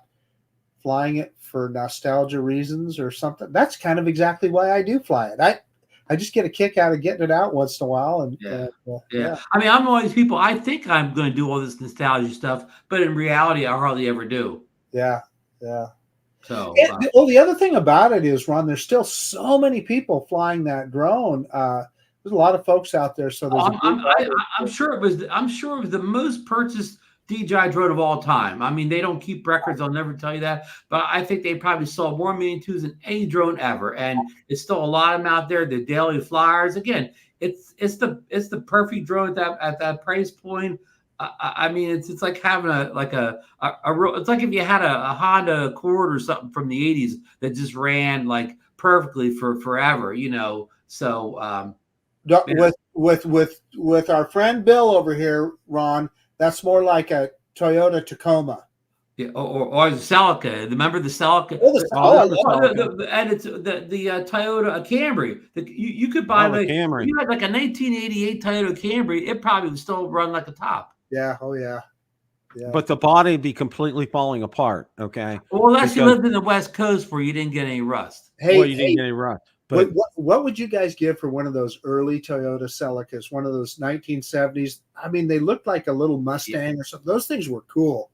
flying it for nostalgia reasons or something, that's kind of exactly why I do fly it. I I just get a kick out of getting it out once in a while. And yeah. I mean, I'm one of these people. I think I'm going to do all this nostalgia stuff, but in reality, I hardly ever do. Yeah. So, well, the other thing about it is, Ron, there's still so many people flying that drone. There's a lot of folks out there. So there's I'm sure it was the most purchased DJI drone of all time. I mean, they don't keep records. I'll never tell you that, but I think they probably sold more Mini 2s than any drone ever. And it's still a lot of them out there. The daily flyers. Again, it's the perfect drone at that price point. I mean, it's like having it's like if you had a Honda Accord or something from the 80s that just ran like perfectly for forever, you know. So with our friend Bill over here, Ron, that's more like a Toyota Tacoma. Yeah, or the Celica. Remember the Celica? And it's the Toyota Camry. You could buy Camry. You had like a 1988 Toyota Camry. It probably would still run like a top. Yeah. Oh, yeah. But the body would be completely falling apart. Okay. Well, unless you lived in the West Coast where you didn't get any rust. You didn't get any rust. But what would you guys give for one of those early Toyota Celicas, one of those 1970s? I mean, they looked like a little Mustang or something. Those things were cool.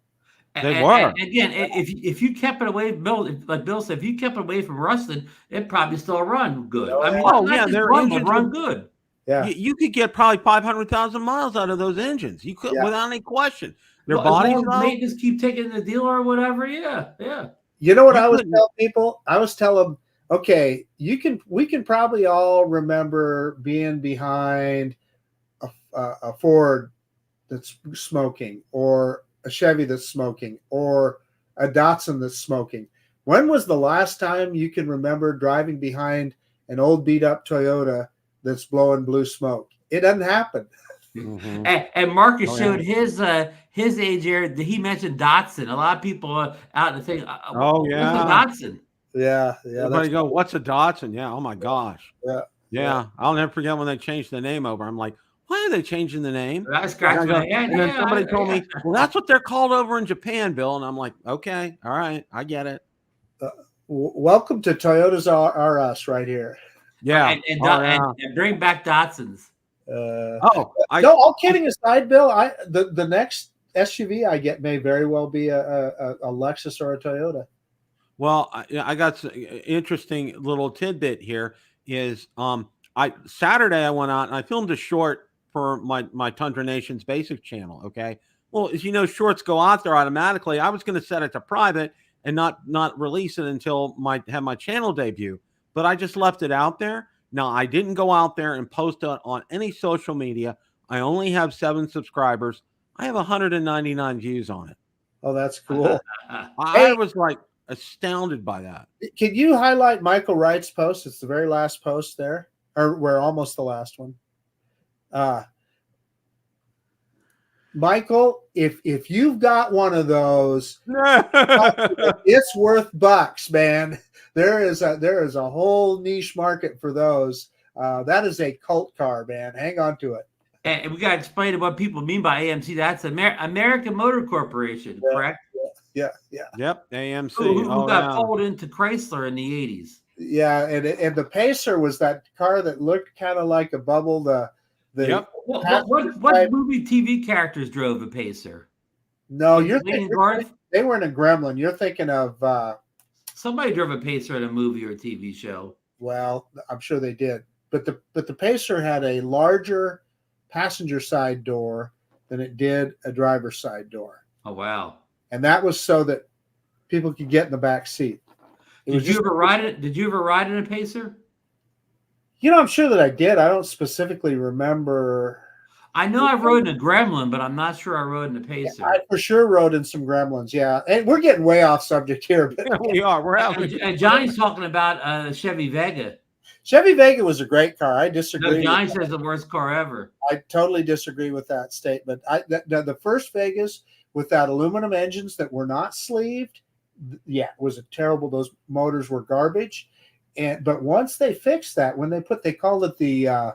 They were. And again, if you kept it away, like Bill said, if you kept it away from rusting, it probably still run good. I mean, their engines run good. Yeah, you could get probably 500,000 miles out of those engines. You could, without any question. Their bodies, maintenance keep taking the dealer or whatever. Yeah. You know what I was telling people? I was telling them, okay, we can probably all remember being behind a Ford that's smoking, or a Chevy that's smoking, or a Datsun that's smoking. When was the last time you can remember driving behind an old beat up Toyota that's blowing blue smoke? It doesn't happen. Mm-hmm. And Marcus showed his age here. He mentioned Datsun. A lot of people out in the thing. What's a Datsun? Yeah. Everybody go, what's a Datsun? Yeah. Oh my gosh. Yeah. I'll never forget when they changed the name over. I'm like, why are they changing the name? I scratched my head. And then somebody told me, well, that's what they're called over in Japan, Bill. And I'm like, okay, all right, I get it. Welcome to Toyotas R Us right here. Yeah. And bring back Datsuns. No, all kidding aside, Bill, the next SUV I get may very well be a Lexus or a Toyota. Well, I got an interesting little tidbit here. Is Saturday I went out and I filmed a short for my Tundra Nation's Basics channel. Okay. Well, as you know, shorts go out there automatically. I was going to set it to private and not release it until have my channel debut, but I just left it out there. Now, I didn't go out there and post it on any social media. I only have 7 subscribers. I have 199 views on it. Oh, that's cool. I was like astounded by that. Can you highlight Michael Wright's post? It's the very last post there, or we're almost the last one. Michael, if you've got one of those, it's worth bucks, man. There is a whole niche market for those. That is a cult car, man. Hang on to it. And we got to explain what people mean by AMC. That's American Motor Corporation, correct? Yeah. Yep, AMC. Who got pulled into Chrysler in the 80s. Yeah, and the Pacer was that car that looked kind of like a bubble. What movie TV characters drove a Pacer? No, they weren't a Gremlin. You're thinking of somebody drove a Pacer in a movie or a TV show. Well, I'm sure they did, but the Pacer had a larger passenger side door than it did a driver's side door. Oh wow! And that was so that people could get in the back seat. Did you ever ride it? Did you ever ride in a Pacer? You know, I'm sure that I did. I don't specifically remember. I know I rode in a Gremlin, but I'm not sure I rode in a Pacer. I for sure rode in some Gremlins, yeah. And we're getting way off subject here. But yeah, we are. We're out. And Johnny's talking about Chevy Vega. Chevy Vega was a great car. I disagree. No, Johnny says the worst car ever. I totally disagree with that statement. The first Vegas with that aluminum engines that were not sleeved, yeah, it was terrible. Those motors were garbage. But once they fixed that, when they called it the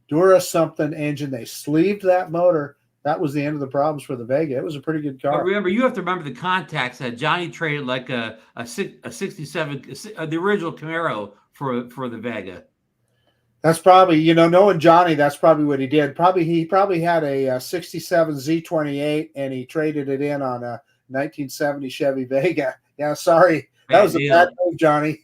Dura something engine, they sleeved that motor. That was the end of the problems for the Vega. It was a pretty good car. But remember, you have to remember the contacts that Johnny traded like a 67, the original Camaro for the Vega. That's probably, knowing Johnny, that's probably what he did. He probably had a 67 Z28 and he traded it in on a 1970 Chevy Vega. Yeah, sorry. That was a bad move, Johnny.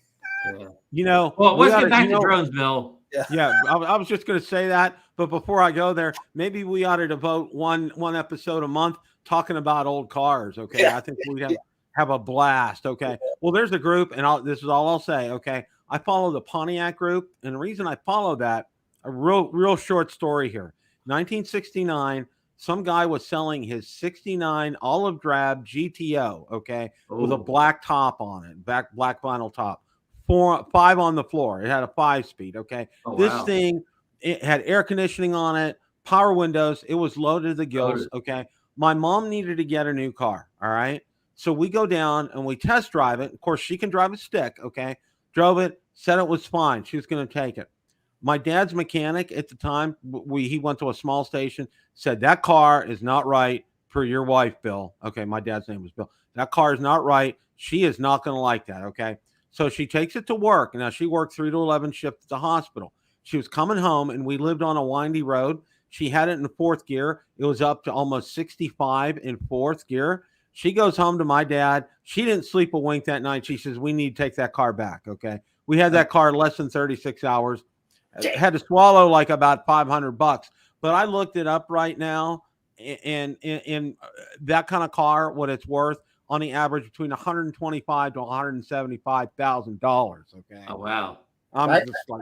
Yeah. Well, let's get back to drones, Bill. Yeah, I was just going to say that, but before I go there, maybe we ought to devote one episode a month talking about old cars. Okay, I think we'd have a blast. Okay, well, there's a group, and this is all I'll say. Okay, I follow the Pontiac group, and the reason I follow that, a real short story here. 1969, some guy was selling his 69 olive drab GTO. Okay, with a black top on it, black vinyl top. 5 on the floor. It had a 5-speed. Okay. This thing, it had air conditioning on it, power windows. It was loaded to the gills. Okay. My mom needed to get a new car. All right. So we go down and we test drive it. Of course, she can drive a stick. Okay. Drove it, said it was fine. She was going to take it. My dad's mechanic at the time, he went to a small station, said that car is not right for your wife, Bill. Okay. My dad's name was Bill. That car is not right. She is not going to like that. Okay. So she takes it to work. Now, she worked 3 to 11 shift at the hospital. She was coming home, and we lived on a windy road. She had it in 4th gear. It was up to almost 65 in 4th gear. She goes home to my dad. She didn't sleep a wink that night. She says, we need to take that car back, okay? We had that car less than 36 hours. Had to swallow like about $500. But I looked it up right now, and in that kind of car, what it's worth, on the average between $125,000 to $175,000. Okay. Oh wow! I'm just like,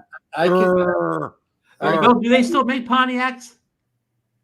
do they still make Pontiacs?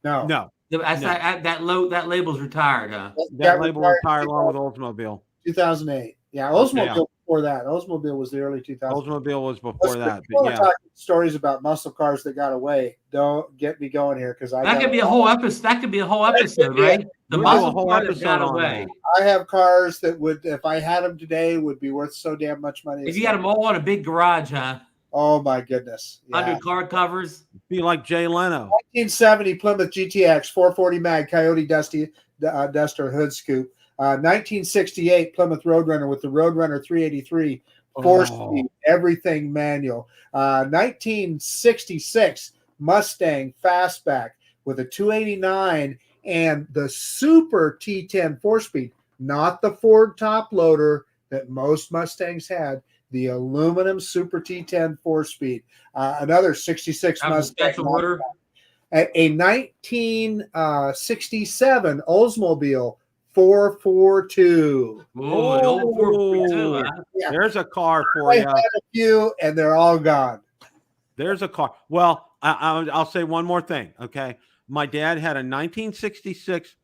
No. That label's retired, huh? That label retired along with Oldsmobile. 2008. Yeah, Oldsmobile before that. Oldsmobile was the early 2000s. Oldsmobile was before that. But talking stories about muscle cars that got away. Don't get me going here because that could be a whole episode. That could be a whole episode, right? The muscle car that got away. I have cars that would, if I had them today, would be worth so damn much money. If you had them all in a big garage, huh? Oh my goodness! Under car covers. Be like Jay Leno. 1970 Plymouth GTX 440 mag Coyote Duster hood scoop. 1968 Plymouth Roadrunner with the Roadrunner 383 4-speed, everything manual. 1966 Mustang Fastback with a 289 and the Super T10 4-speed, not the Ford top loader that most Mustangs had. The aluminum Super T10 4-speed. Another 66 Mustang. A 1967 Oldsmobile 442. Oh, the old 442. Yeah. There's a car for you. I had a few, and they're all gone. There's a car. Well, I'll say one more thing. Okay, my dad had a 1966.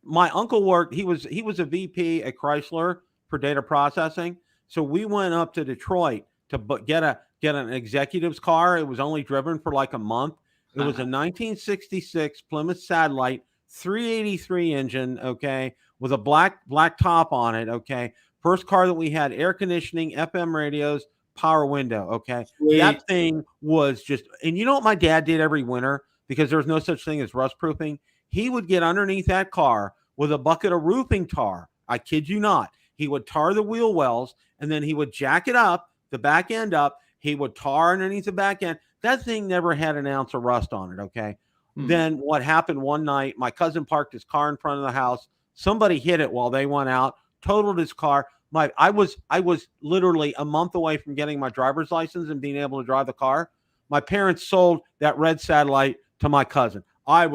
My uncle worked. He was a VP at Chrysler for data processing. So we went up to Detroit to get an executive's car. It was only driven for like a month. It was a 1966 Plymouth Satellite 383 engine. Okay. With a black top on it, okay? First car that we had, air conditioning, FM radios, power window, okay? Sweet. That thing was just, and you know what my dad did every winter? Because there's no such thing as rust proofing. He would get underneath that car with a bucket of roofing tar. I kid you not. He would tar the wheel wells, and then he would jack it up, the back end up. He would tar underneath the back end. That thing never had an ounce of rust on it, okay? Then what happened one night, my cousin parked his car in front of the house. Somebody hit it while they went out, totaled his car. I was literally a month away from getting my driver's license and being able to drive the car. My parents sold that red Satellite to my cousin. I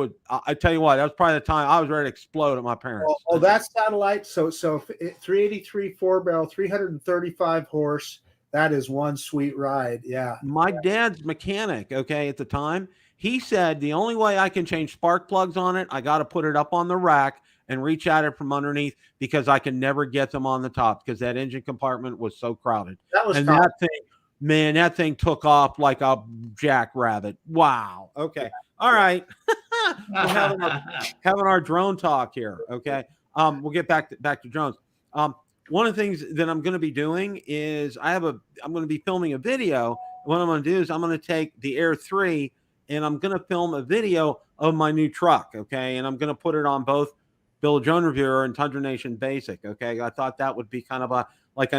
tell you what, that was probably the time I was ready to explode at my parents. Oh, that Satellite. So 383 4-barrel, 335 horse. That is one sweet ride. Yeah. My dad's mechanic, okay, at the time, he said the only way I can change spark plugs on it, I got to put it up on the rack and reach at it from underneath because I can never get them on the top because that engine compartment was so crowded. That thing, man, that thing took off like a jackrabbit. Wow. Okay. All right. We're having our drone talk here. Okay. We'll get back to drones. One of the things that I'm going to be doing is I'm going to be filming a video. What I'm going to do is I'm going to take the Air 3 and I'm going to film a video of my new truck. Okay. And I'm going to put it on both Bill Drone Reviewer and Tundra Nation Basic. Okay. I thought that would be kind of a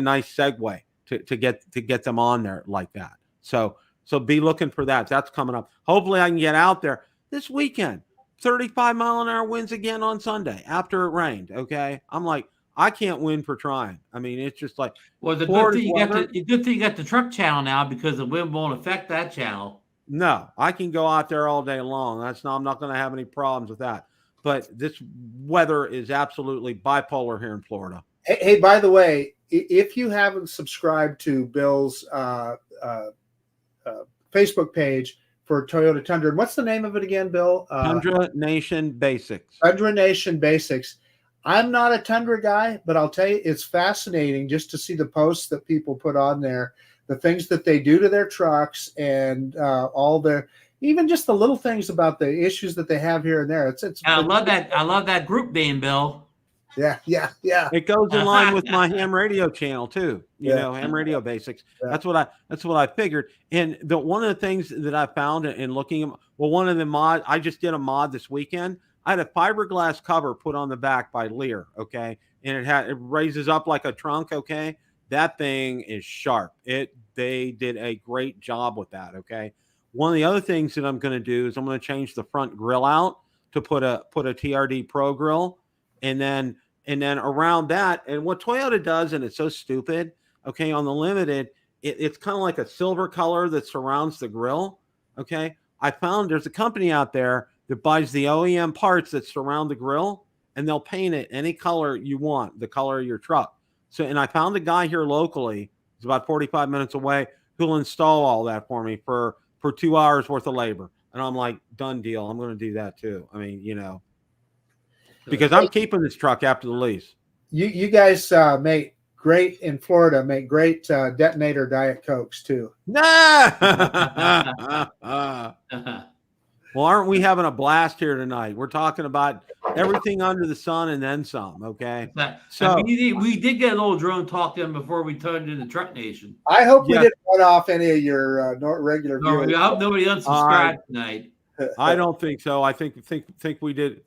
nice segue. to get them on there like that. So be looking for that. That's coming up. Hopefully I can get out there this weekend. 35-mile-an-hour winds again on Sunday after it rained. Okay, I'm like, I can't win for trying. I mean, it's just like, well, the good thing you got the truck channel now, because the wind won't affect that channel. No, I can go out there all day long. I'm not going to have any problems with that. But this weather is absolutely bipolar here in Florida. Hey, by the way, if you haven't subscribed to Bill's Facebook page for Toyota Tundra, and what's the name of it again, Bill? Tundra Nation Basics. Tundra Nation Basics. I'm not a Tundra guy, but I'll tell you, it's fascinating just to see the posts that people put on there, the things that they do to their trucks, and all their, even just the little things about the issues that they have here and there. I love that group name, Bill. Yeah. It goes in line with my ham radio channel too. You know, ham radio basics. Yeah. That's what I figured. And one of the things that I found in looking at, one of the mods, I just did a mod this weekend. I had a fiberglass cover put on the back by Lear. Okay. And it raises up like a trunk. Okay. That thing is sharp. They did a great job with that. Okay. One of the other things that I'm going to do is I'm going to change the front grill out to put a TRD Pro grill, and then around that, and what Toyota does, and it's so stupid. Okay, on the Limited, it's kind of like a silver color that surrounds the grill. Okay, I found there's a company out there that buys the OEM parts that surround the grill, and they'll paint it any color you want, the color of your truck. So, and I found a guy here locally, it's about 45 minutes away, who'll install all that for me for 2 hours worth of labor. And I'm like, done deal. I'm going to do that too. I mean, you know, because I'm keeping this truck after the lease. You guys make great in Florida, make great detonator Diet Cokes too. Well, aren't we having a blast here tonight? We're talking about everything under the sun and then some. Okay. So we did get a little drone talk in before we turned into Truck Nation. I hope we didn't run off any of your regular viewers. I hope nobody unsubscribed tonight. I don't think so. I think we did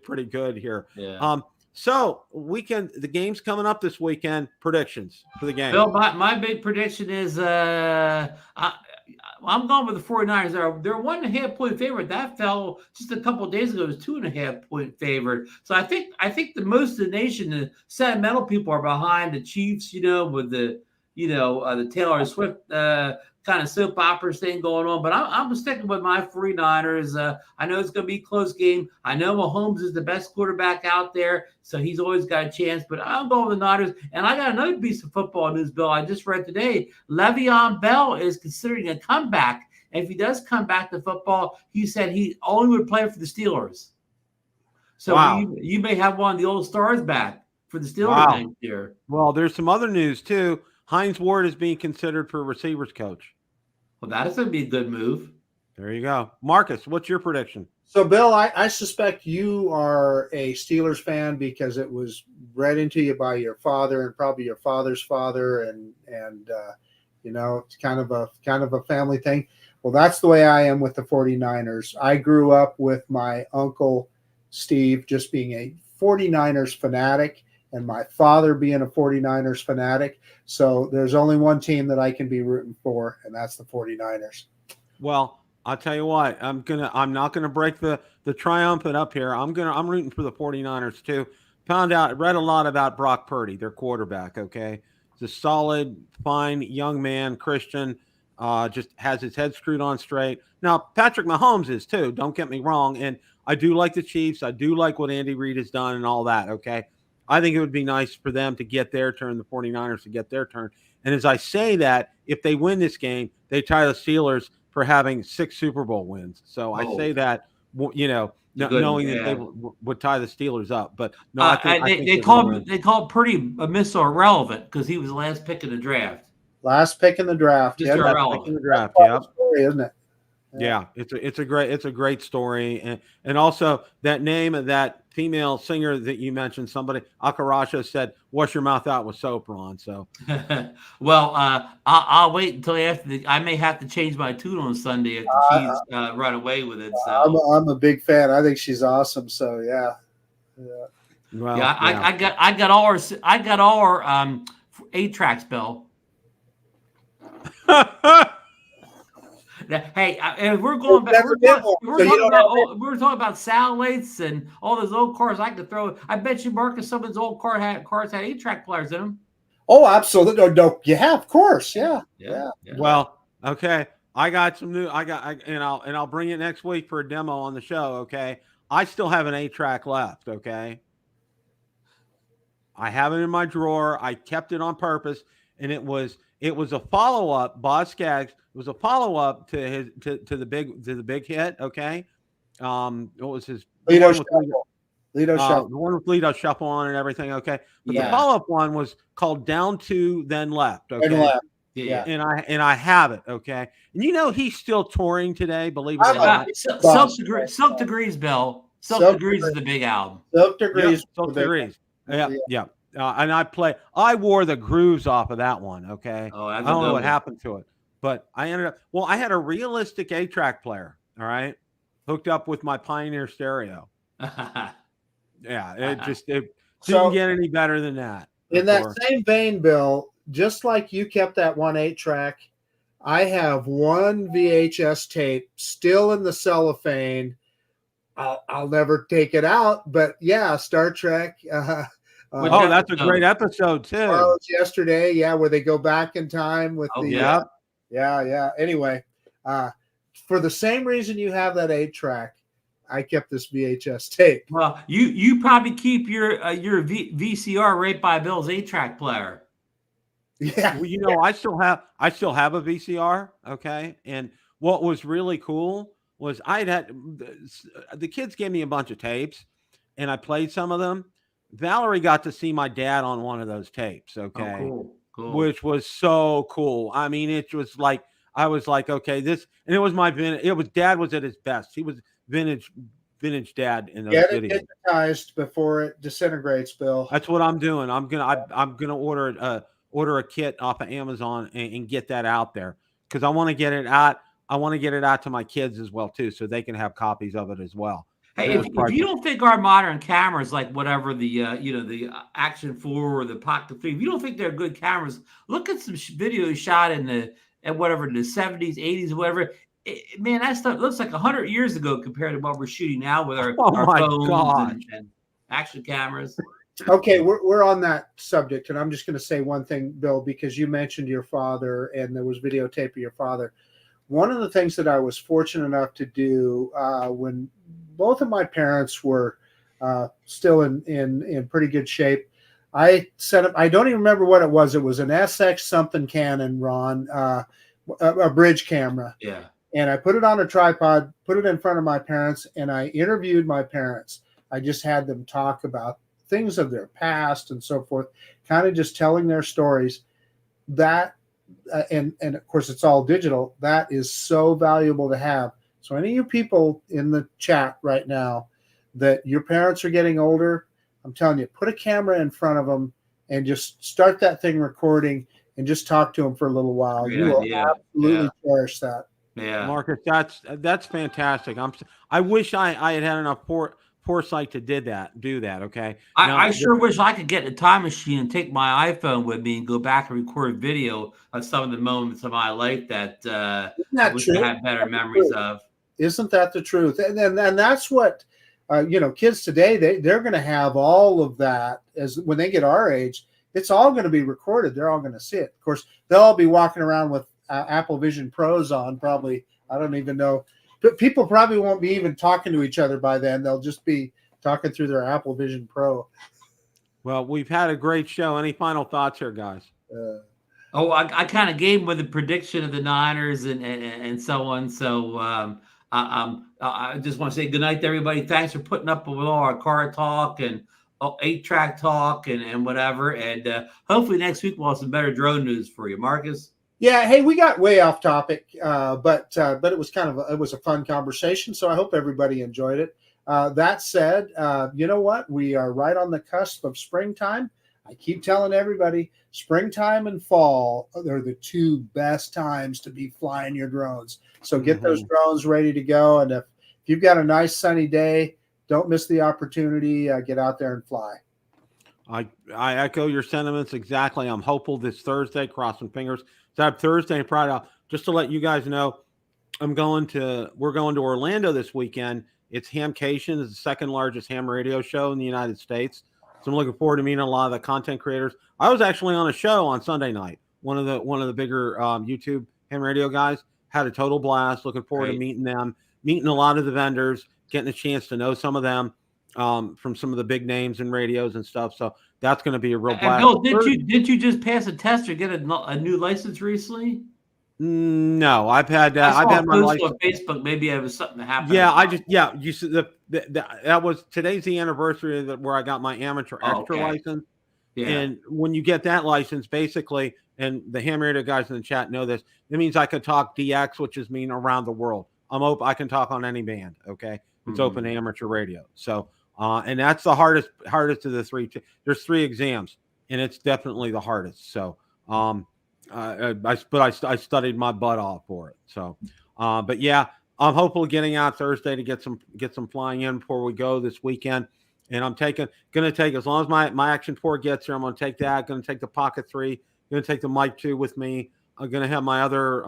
pretty good here. Yeah. So the game's coming up this weekend. Predictions for the game. Bill, my big prediction is I'm going with the 49ers. They're 1.5 point favorite. That fell just a couple of days ago. It was 2.5 point favorite. So I think the most of the nation, the sentimental people, are behind the Chiefs. You know, with the Taylor Swift kind of soap opera thing going on. But I'm sticking with my 49ers. I know it's going to be a close game. I know Mahomes is the best quarterback out there, so he's always got a chance. But I'm going with the Niners. And I got another piece of football news, Bill. I just read today, Le'Veon Bell is considering a comeback. And if he does come back to football, he said he only would play for the Steelers. So you may have one of the old stars back for the Steelers next year. Well, there's some other news, too. Hines Ward is being considered for receivers coach. Well, that is going to be a good move. There you go. Marcus, what's your prediction? So, Bill, I suspect you are a Steelers fan because it was read into you by your father and probably your father's father, and it's kind of a family thing. Well, that's the way I am with the 49ers. I grew up with my uncle Steve just being a 49ers fanatic, and my father being a 49ers fanatic. So there's only one team that I can be rooting for, and that's the 49ers. Well, I'll tell you what, I'm not gonna break the triumphant up here. I'm rooting for the 49ers too. Read a lot about Brock Purdy, their quarterback. Okay. He's a solid, fine young man, Christian, just has his head screwed on straight. Now, Patrick Mahomes is too, don't get me wrong. And I do like the Chiefs. I do like what Andy Reid has done and all that. Okay. I think it would be nice for them to get their turn, the 49ers to get their turn. And as I say that, if they win this game, they tie the Steelers for having 6 Super Bowl wins. So I say that, knowing that they would tie the Steelers up. But no, I think they called Purdy Mr. Irrelevant because he was the last pick in the draft. Last pick in the draft. Just irrelevant. Pick in the draft. Yeah, story, isn't it? Yeah, it's a great story, and also that name of that female singer that you mentioned, somebody Akarasha said, "Wash your mouth out with soap, Ron." So, well, I'll wait until after. I may have to change my tune on Sunday if the Chiefs run away with it. So I'm a big fan. I think she's awesome. So yeah. Well, I got all our 8 tracks, Bill. Hey, and we're going back. We're talking about satellites and all those old cars. I could throw. I bet you, Marcus, some of those old cars had 8-track players in them. Oh, absolutely. No, yeah, of course. Yeah. Well, okay. I got some new. And I'll bring it next week for a demo on the show. Okay. I still have an 8-track left. Okay. I have it in my drawer. I kept it on purpose, and it was a follow up. Boz Skaggs. It was a follow up to the big hit. Okay. What was his? Lido Shuffle. The one with Lido Shuffle on and everything. Okay. But the follow up one was called Down to Then Left. Okay. And left. Yeah. And I have it. Okay. And he's still touring today. Believe it or not. Silk Degrees, Bill. Silk Degrees is the big album. Silk Degrees. Yep, Silk Degrees. Yeah. And I wore the grooves off of that one. Okay. Oh, I don't know what happened to it, but I had a realistic 8-track player. All right. Hooked up with my Pioneer stereo. Yeah. It didn't get any better than that. In that same vein, Bill, just like you kept that one 8-track, I have one VHS tape still in the cellophane. I'll never take it out, but yeah, Star Trek. That's a great episode too. Yesterday, where they go back in time with Anyway, for the same reason you have that 8-track, I kept this VHS tape. Well, you probably keep your VCR right by Bill's 8-track player. Yeah. Well, I still have a VCR. Okay. And what was really cool was the kids gave me a bunch of tapes and I played some of them. Valerie got to see my dad on one of those tapes. Okay. Oh, cool. Which was so cool. I mean, it was like, I was like, okay, and it was dad was at his best. He was vintage dad in those videos. Get it digitized before it disintegrates, Bill. That's what I'm doing. I'm gonna order a kit off of Amazon and get that out there because I want to get it out. I want to get it out to my kids as well too, so they can have copies of it as well. Hey, if you don't think our modern cameras, like whatever the Action 4 or the Pocket 3, if you don't think they're good cameras, look at some videos shot in the 70s, 80s, whatever. Man, that stuff looks like 100 years ago compared to what we're shooting now with our phones and action cameras. Okay, we're on that subject, and I'm just going to say one thing, Bill, because you mentioned your father, and there was videotape of your father. One of the things that I was fortunate enough to do when both of my parents were still in pretty good shape, I set up. I don't even remember what it was. It was an SX something Canon, Ron, a bridge camera. Yeah. And I put it on a tripod, put it in front of my parents, and I interviewed my parents. I just had them talk about things of their past and so forth, kind of just telling their stories. That and of course it's all digital. That is so valuable to have. So any of you people in the chat right now that your parents are getting older, I'm telling you, put a camera in front of them and just start that thing recording and just talk to them for a little while. You will absolutely cherish that. Yeah, Marcus, that's fantastic. I wish I had enough foresight to do that. Okay. I sure wish I could get a time machine and take my iPhone with me and go back and record video of some of the moments of my life that I wish I had better memories of. Isn't that the truth? And that's what kids today, they're going to have all of that as when they get our age. It's all going to be recorded. They're all going to see it. Of course, they'll all be walking around with Apple Vision Pros on. Probably, I don't even know. But people probably won't be even talking to each other by then. They'll just be talking through their Apple Vision Pro. Well, we've had a great show. Any final thoughts here, guys? I kind of gave with the prediction of the Niners and so on. So I just want to say good night to everybody. Thanks for putting up with all our car talk and 8-track talk and whatever. And hopefully next week we'll have some better drone news for you, Marcus. Yeah, hey, we got way off topic, but it was it was a fun conversation. So I hope everybody enjoyed it. That said, you know what? We are right on the cusp of springtime. I keep telling everybody, springtime and fall are the two best times to be flying your drones. So get those drones ready to go. And if you've got a nice sunny day, don't miss the opportunity. Get out there and fly. I echo your sentiments exactly. I'm hopeful this Thursday, crossing fingers, So I have Thursday and Friday off. Just to let you guys know, we're going to Orlando this weekend. It's Hamcation. It's the second largest ham radio show in the United States. So I'm looking forward to meeting a lot of the content creators. I was actually on a show on Sunday night. One of the bigger YouTube ham radio guys. Had a total blast. Looking forward to meeting them, meeting a lot of the vendors, getting a chance to know some of them from some of the big names in radios and stuff. So that's going to be a real blast. Bill, did you just pass a test or get a new license recently? No, I've had my license on Facebook. Maybe it was something that happened. Yeah, you see that was today's the anniversary where I got my amateur extra license. Yeah. And when you get that license, basically, and the ham radio guys in the chat know this, it means I can talk DX, which is mean around the world. I'm open. I can talk on any band. Okay, it's open amateur radio. So, and that's the hardest of the three. There's 3 exams, and it's definitely the hardest. So, I studied my butt off for it. So, but yeah, I'm hopefully getting out Thursday to get some flying in before we go this weekend. And I'm going to take, as long as my Action 4 gets here, I'm going to take that. Going to take the Pocket 3. Going to take the Mic 2 with me. I'm going to have my other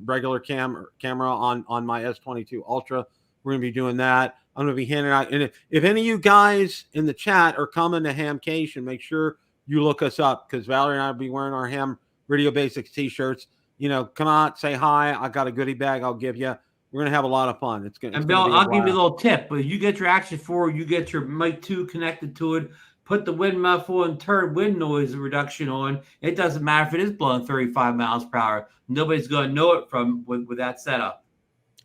regular camera on my S22 Ultra. We're going to be doing that. I'm going to be handing out. And if any of you guys in the chat are coming to Hamcation, make sure you look us up, because Valerie and I will be wearing our Ham Radio Basics t-shirts. Come out, say hi. I got a goodie bag I'll give you. We're going to have a lot of fun. And Bill, I'll give you a little tip. But you get your Action 4, you get your Mic 2 connected to it, put the wind muffle and turn wind noise reduction on. It doesn't matter if it is blowing 35 miles per hour. Nobody's going to know it with that setup.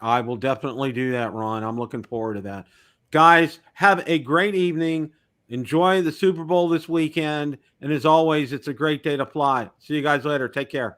I will definitely do that, Ron. I'm looking forward to that. Guys, have a great evening. Enjoy the Super Bowl this weekend. And as always, it's a great day to fly. See you guys later. Take care.